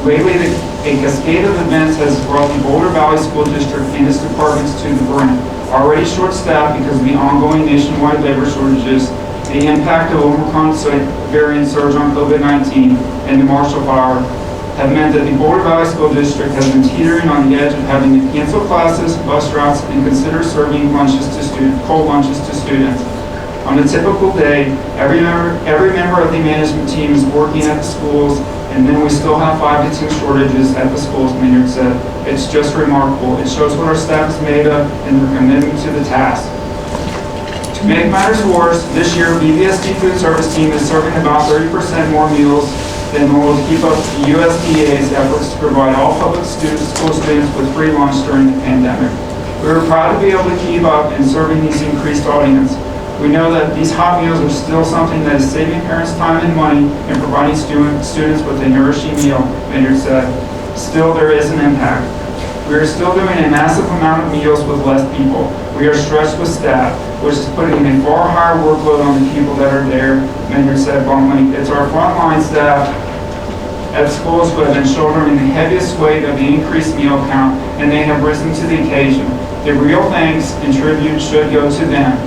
Lately, a cascade of events has brought the Boulder Valley School District and its departments to the brink. Already short-staffed because of the ongoing nationwide labor shortages, the impact of Omicron variant surge on COVID-19, and the Marshall Fire have meant that the Boulder Valley School District has been teetering on the edge of having to cancel classes, bus routes, and consider serving cold lunches to students. On a typical day, every member of the management team is working at the schools, and then we still have 5 to 10 shortages at the schools, Maynard said. It's just remarkable. It shows what our staff is made of and their commitment to the task. To make matters worse, this year BVSD food service team is serving about 30% more meals than normal to keep up the USDA's efforts to provide all public school students with free lunch during the pandemic. We are proud to be able to keep up and serving these increased audience. We know that these hot meals are still something that is saving parents time and money and providing students with a nourishing meal, Maynard said. Still, there is an impact. We are still doing a massive amount of meals with less people. We are stretched with staff, which is putting a far higher workload on the people that are there, Maynard said bluntly. It's our frontline staff at schools who have been shouldering the heaviest weight of the increased meal count, and they have risen to the occasion. The real thanks and tribute should go to them.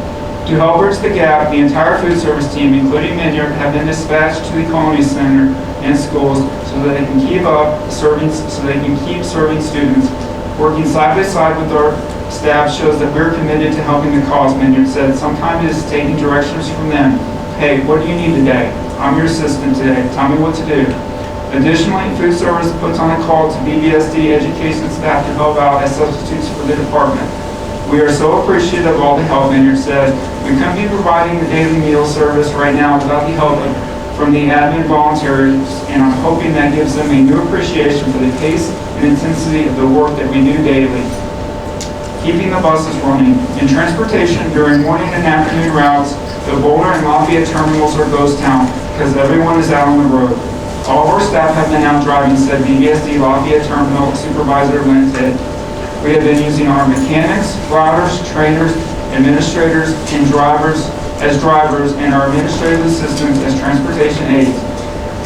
To help bridge the gap, the entire food service team, including Minyard, have been dispatched to the Colony Center and schools so that they can keep serving students. Working side by side with our staff shows that we're committed to helping the cause, Minyard said. Sometimes it is taking directions from them. Hey, what do you need today? I'm your assistant today. Tell me what to do. Additionally, food service puts on a call to BVSD education staff to help out as substitutes for the department. We are so appreciative of all the help, Maynard said. We couldn't be providing the daily meal service right now without the help from the admin volunteers, and I'm hoping that gives them a new appreciation for the pace and intensity of the work that we do daily. Keeping the buses running. In transportation during morning and afternoon routes, the Boulder and Lafayette terminals are ghost town because everyone is out on the road. All of our staff have been out driving, said BVSD Lafayette Terminal Supervisor Lynn Tidd. We have been using our mechanics, routers, trainers, administrators, and drivers and our administrative assistants as transportation aides.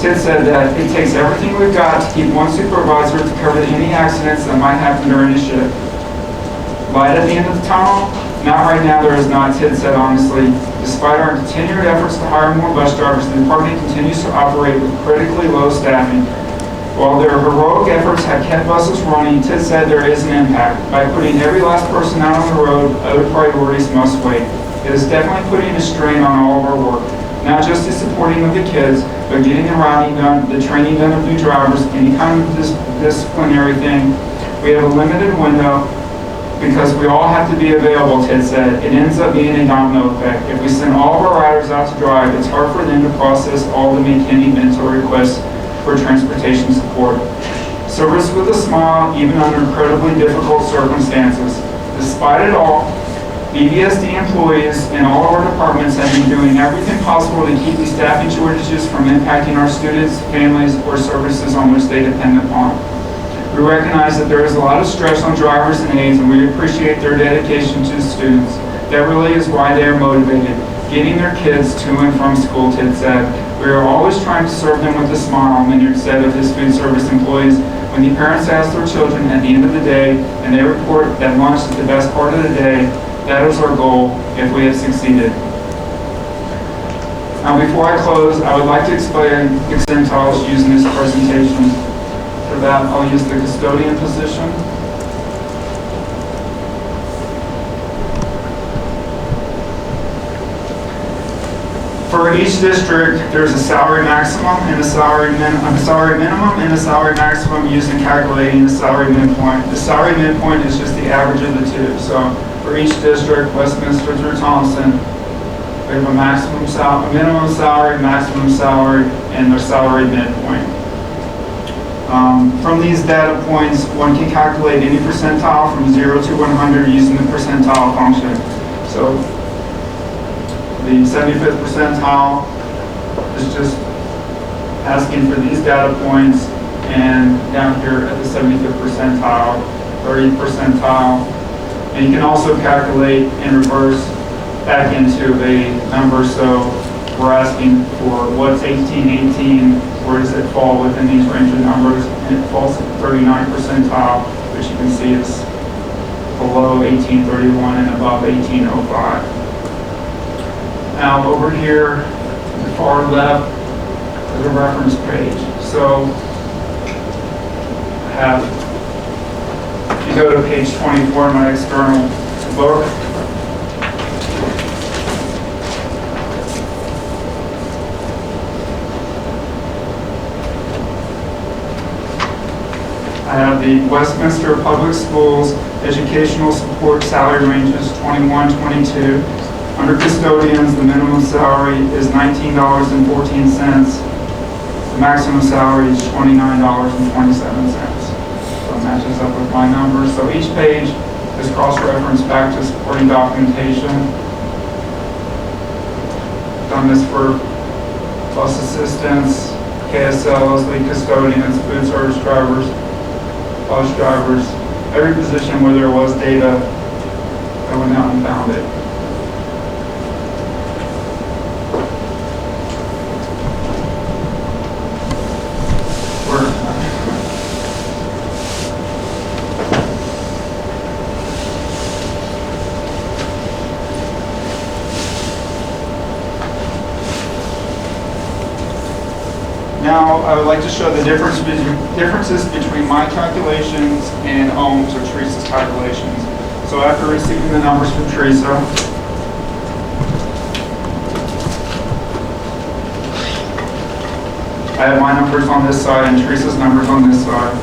Tidd said that it takes everything we've got to keep one supervisor to cover any accidents that might happen during a shift. Light at the end of the tunnel? Not right now, there is not, Tidd said honestly. Despite our continued efforts to hire more bus drivers, the department continues to operate with critically low staffing. While their heroic efforts have kept buses running, Tidd said there is an impact. By putting every last person out on the road, other priorities must wait. It is definitely putting a strain on all of our work. Not just the supporting of the kids, but getting the routing done, the training done of new drivers, any kind of disciplinary thing. We have a limited window because we all have to be available, Tidd said. It ends up being a domino effect. If we send all of our riders out to drive, it's hard for them to process all the McKinney mental requests for transportation support. Service with a smile, even under incredibly difficult circumstances. Despite it all, BVSD employees in all of our departments have been doing everything possible to keep these staffing shortages from impacting our students, families, or services on which they depend upon. We recognize that there is a lot of stress on drivers and aides, and we appreciate their dedication to the students. That really is why they are motivated, getting their kids to and from school, Tidd said. We are always trying to serve them with a smile, Minyard said of his food service employees. When the parents ask their children at the end of the day, and they report that lunch is the best part of the day, that is our goal if we have succeeded. Now before I close, I would like to explain percentiles used in this presentation. For that, I'll use the custodian position. For each district, there's a salary maximum and a salary minimum and a salary maximum used in calculating the salary midpoint. The salary midpoint is just the average of the two. So for each district, Westminster through Thompson, we have a minimum salary, maximum salary, and their salary midpoint. From these data points, one can calculate any percentile from 0 to 100 using the percentile function. So the 75th percentile is just asking for these data points and down here at the 75th percentile, 30th percentile. And you can also calculate in reverse back into a number. So we're asking for what's 1818, where does it fall within these range of numbers? And it falls at the 39th percentile, which you can see is below 1831 and above 1805. Now over here, the far left, is a reference page. So I have, if you go to page 24 in my external book, I have the Westminster Public Schools Educational Support Salary Ranges 21-22. Under custodians, the minimum salary is $19.14. The maximum salary is $29.27. So it matches up with my numbers. So each page is cross-referenced back to supporting documentation. Done this for bus assistants, KSLs, lead custodians, food service drivers, bus drivers, every position where there was data, I went out and found it. Now, I would like to show the differences between my calculations and Ohm's or Teresa's calculations. So after receiving the numbers from Teresa, I have my numbers on this side and Teresa's numbers on this side.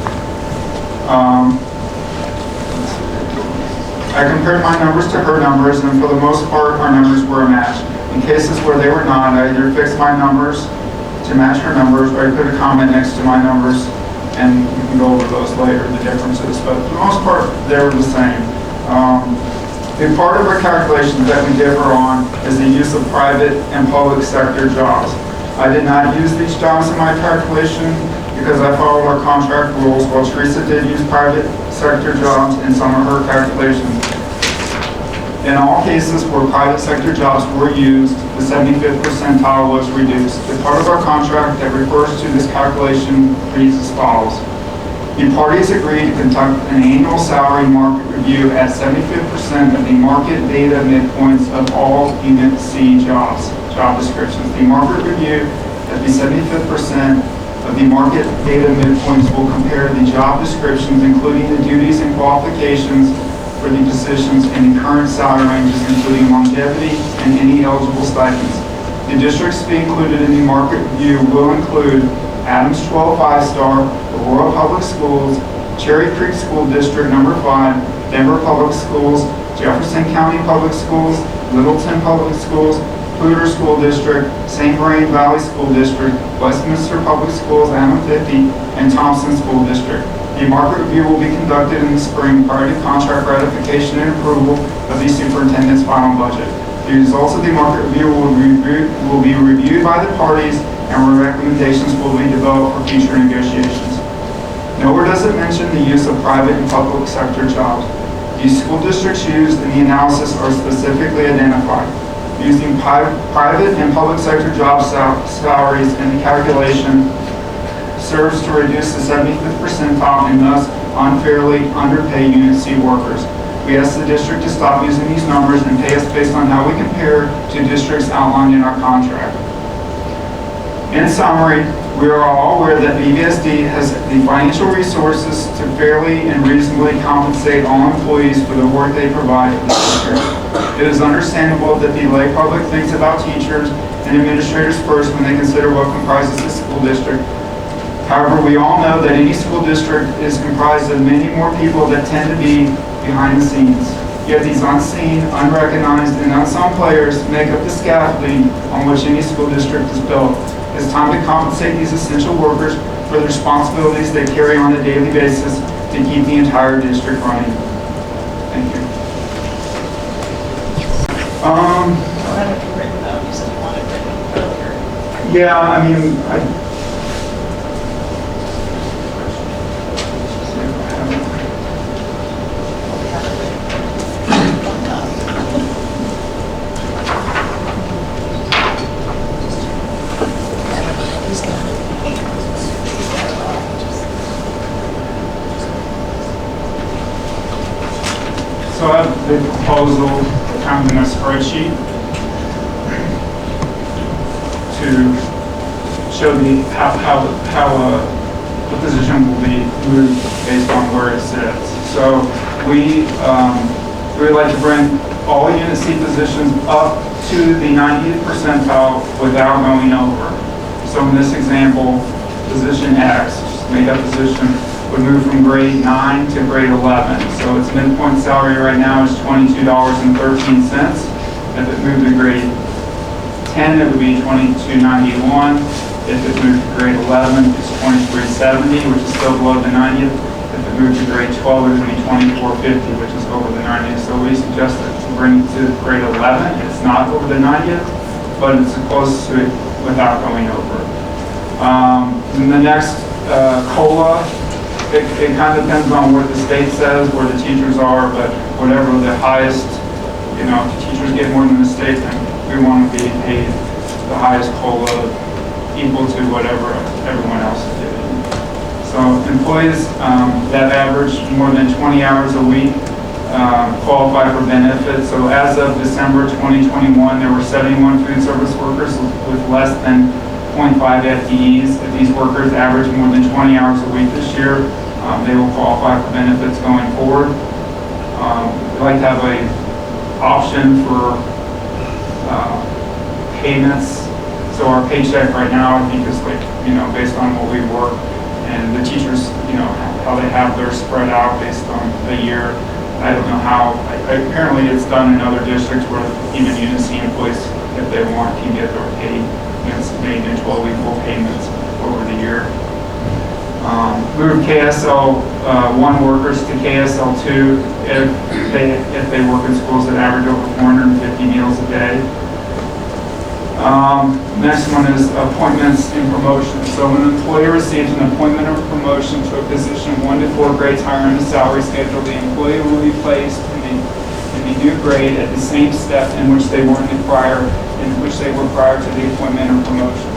I compared my numbers to her numbers, and for the most part, our numbers were a match. In cases where they were not, I either fixed my numbers to match her numbers, or I put a comment next to my numbers, and we can go over those later, the differences. But for the most part, they were the same. The part of our calculations that we differ on is the use of private and public sector jobs. I did not use these jobs in my calculation because I followed our contract rules, while Teresa did use private sector jobs in some of her calculations. In all cases where private sector jobs were used, the 75th percentile was reduced. The part of our contract that refers to this calculation reads as follows. The parties agreed to conduct an annual salary market review at 75% of the market data midpoints of all Unit C job descriptions. The market review at the 75th percent of the market data midpoints will compare the job descriptions, including the duties and qualifications for the positions in the current salary ranges, including longevity and any eligible stipends. The districts to be included in the market review will include Adams 12 5-star, Aurora Public Schools, Cherry Creek School District Number 5, Denver Public Schools, Jefferson County Public Schools, Littleton Public Schools, Poudre School District, St. Vrain Valley School District, Westminster Public Schools, AMA 50, and Thompson School District. The market review will be conducted in the spring prior to contract ratification and approval of the superintendent's final budget. The results of the market review will be reviewed by the parties, and recommendations will be developed for future negotiations. Nowhere does it mention the use of private and public sector jobs. The school districts used in the analysis are specifically identified. Using private and public sector job salaries in the calculation serves to reduce the 75th percentile and thus unfairly underpay Unit C workers. We ask the district to stop using these numbers and pay us based on how we compare to districts outlined in our contract. In summary, we are all aware that BVSD has the financial resources to fairly and reasonably compensate all employees for the work they provide for the district. It is understandable that the lay public thinks about teachers and administrators first when they consider what comprises the school district. However, we all know that any school district is comprised of many more people that tend to be behind the scenes. Yet these unseen, unrecognized, and unsung players make up the scaffolding on which any school district is built. It's time to compensate these essential workers for the responsibilities they carry on a daily basis to keep the entire district running. Thank you. I have it written out. You said you wanted it written earlier. Yeah, I mean, So I have the proposal kind of in a spreadsheet to show how the position will be moved based on where it sits. So we would like to bring all Unit C positions up to the 90th percentile without going over. So in this example, position X, made up position, would move from grade 9 to grade 11. So its midpoint salary right now is $22.13. If it moved to grade 10, it would be $22.91. If it moved to grade 11, it's $23.70, which is still below the 90th. If it moved to grade 12, it would be $24.50, which is over the 90th. So we suggested to bring it to grade 11. It's not over the 90th, but it's close to it without going over. And the next COLA, it kind of depends on what the state says, where the teachers are, but whatever the highest, if the teachers get more than the state, then we want to be paid the highest COLA equal to whatever everyone else is getting. So employees that average more than 20 hours a week qualify for benefits. So as of December 2021, there were 71 food service workers with less than 0.5 FTEs. If these workers average more than 20 hours a week this year, they will qualify for benefits going forward. We'd like to have an option for payments. So our paycheck right now, I think, is like, based on what we work, and the teachers, how they have theirs spread out based on the year. I don't know how. Apparently, it's done in other districts where even Unit C employees, if they want, can get their pay. It's made in 12 equal payments over the year. Move KSL 1 workers to KSL 2 if they work in schools that average over 450 meals a day. Next one is appointments and promotions. So when an employee receives an appointment or promotion to a position 1 to 4 grades higher in the salary schedule, the employee will be placed in the new grade at the same step in which they were prior to the appointment or promotion.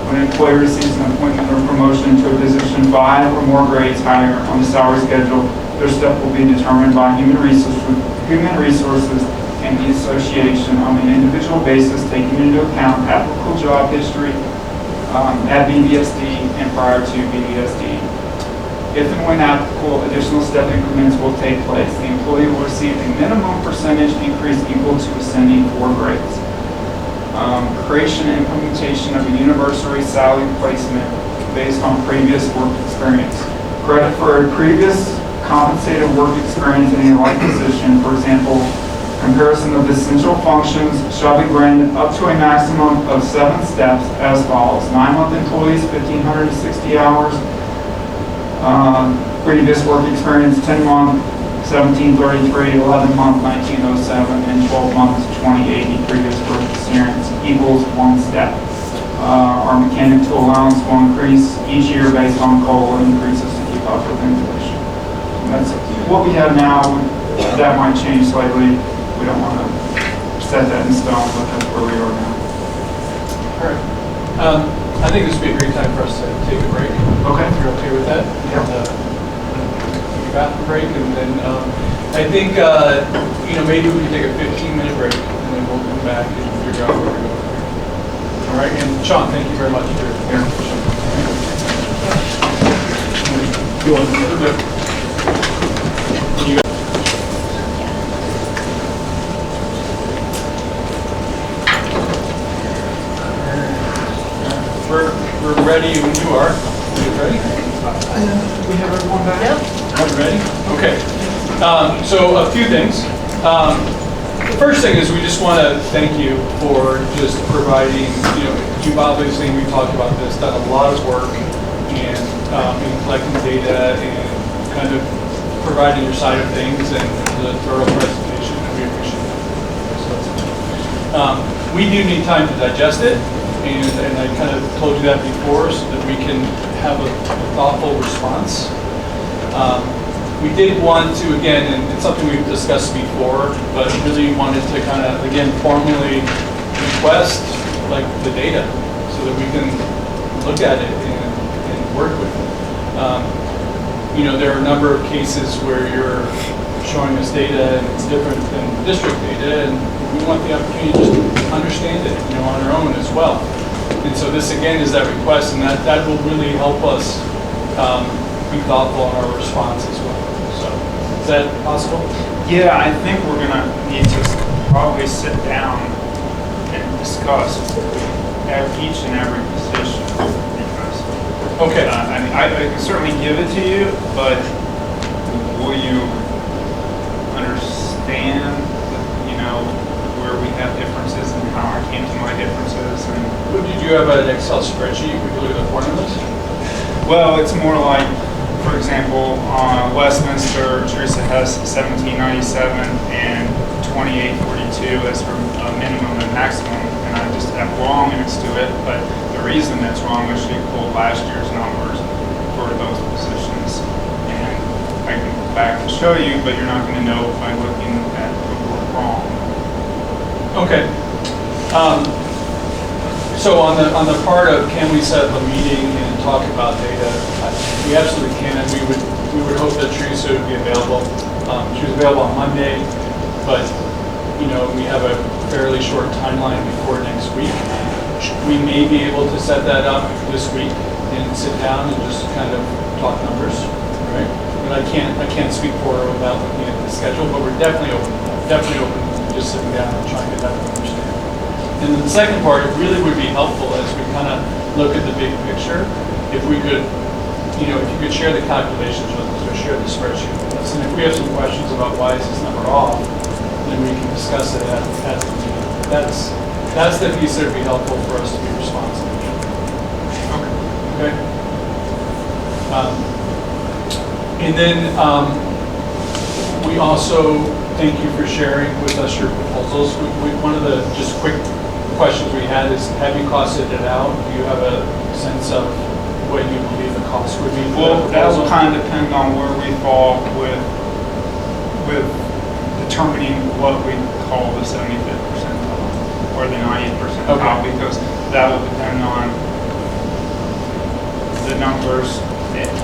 When an employee receives an appointment or promotion to a position 5 or more grades higher on the salary schedule, their step will be determined by human resources and the association on an individual basis, taking into account applicable job history at BVSD and prior to BVSD. If and when applicable, additional step increments will take place. The employee will receive a minimum percentage increase equal to ascending 4 grades. Creation and implementation of a universal salary placement based on previous work experience. Credit for a previous compensated work experience in a like position, for example, comparison of essential functions shall be granted up to a maximum of 7 steps as follows. 9-month employees, 1,560 hours. Previous work experience, 10-month, 1733, 11-month, 1907, and 12 months, 2080. Previous work experience equals 1 step. Our mechanic tool allowance will increase each year based on COLA increases to keep up with inflation. And that's what we have now. That might change slightly. We don't want to set that in stone, but that's where we are now. All right. I think this would be a great time for us to take a break. Okay. If you're okay with that? Yeah. Take a bathroom break, and then I think maybe we can take a 15-minute break, and then we'll come back and figure out where we're going. All right. And Shawn, thank you very much for your presentation. You want to We're ready when you are. Are you ready? We have everyone back? Yep. Are you ready? Okay. So a few things. The first thing is we just want to thank you for just providing, you've obviously, we talked about this, done a lot of work in collecting data and kind of providing your side of things and the thorough presentation, and we appreciate it. We do need time to digest it. And I kind of told you that before so that we can have a thoughtful response. We did want to, again, and it's something we've discussed before, but really wanted to kind of, again, formally request the data so that we can look at it and work with it. There are a number of cases where you're showing us data and it's different than district data, and we want the opportunity just to understand it, on our own as well. And so this again is that request, and that will really help us be thoughtful in our response as well. So is that possible? Yeah, I think we're gonna need to probably sit down and discuss each and every position. Because, okay. I mean, I can certainly give it to you, but will you understand, where we have differences and how I came to my differences? And Did you have an Excel spreadsheet? We could look at the formulas? well, it's more like, for example, Westminster, Teresa has 1797 and 2842 as her minimum and maximum, and I just have wrong next to it, but the reason that's wrong is she pulled last year's numbers for those positions, and I can go back and show you, but you're not going to know by looking at the word wrong. Okay. So on the part of can we set up a meeting and talk about data, we absolutely can, and we would hope that Teresa would be available. She was available on Monday, but we have a fairly short timeline before next week. We may be able to set that up this week and sit down and just kind of talk numbers, right? But I can't speak for her without looking at the schedule, but we're definitely open to just sitting down and trying to have an understanding. And then the second part, it really would be helpful as we kind of look at the big picture, if we could, if you could share the calculations with us or share the spreadsheet with us. And if we have some questions about why is this number off, then we can discuss it at the meeting. That's the piece that would be helpful for us to be responsive. Okay. And then we also thank you for sharing with us your proposals. One of the just quick questions we had is, have you costed it out? Do you have a sense of what you believe the cost would be? Well, that will kind of depend on where we fall with determining what we call the 75th percentile or the 90th percentile, because that will depend on the numbers.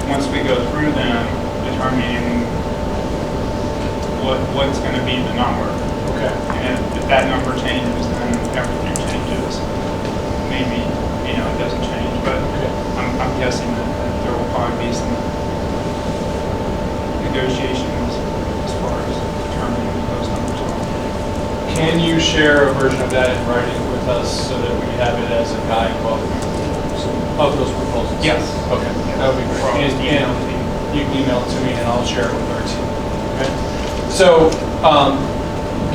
Once we go through them, determining what's going to be the number. Okay. And if that number changes, then everything changes. Maybe, it doesn't change, but I'm guessing that there will probably be some negotiations as far as determining what those numbers are. Can you share a version of that in writing with us so that we have it as a guide of those proposals? Yes. Okay, that would be great. And you can email it to me and I'll share it with our team. Okay. So,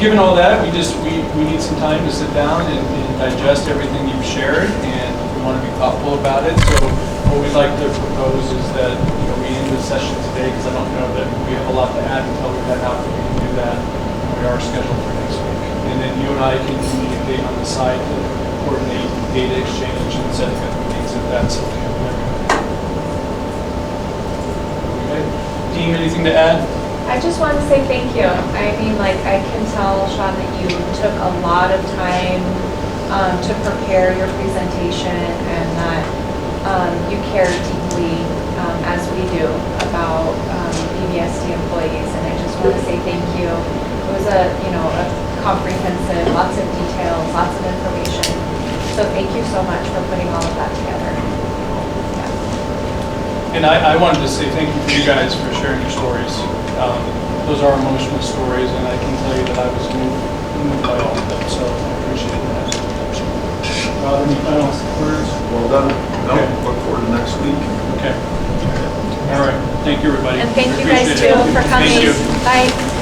given all that, we need some time to sit down and digest everything you've shared, and we want to be thoughtful about it. So, what we'd like to propose is that we end the session today, because I don't know that we have a lot to add until we've had an opportunity to do that. We are scheduled for next week, and then you and I can communicate on the side to coordinate data exchange and setting up meetings if that's okay with everyone. Okay, team, anything to add? I just want to say thank you. I mean, I can tell, Shawn, that you took a lot of time to prepare your presentation, and that you care deeply, as we do, about BVSD employees. And I just want to say thank you. It was a comprehensive, lots of details, lots of information. So thank you so much for putting all of that together. Yeah. And I wanted to say thank you for you guys for sharing your stories. Those are emotional stories, and I can tell you that I was moved by all of them, so I appreciate that. Any final words? Well done. Okay. Look forward to next week. Okay. All right. Thank you, everybody. And thank you Appreciate guys too it. for coming. Thank you. Bye.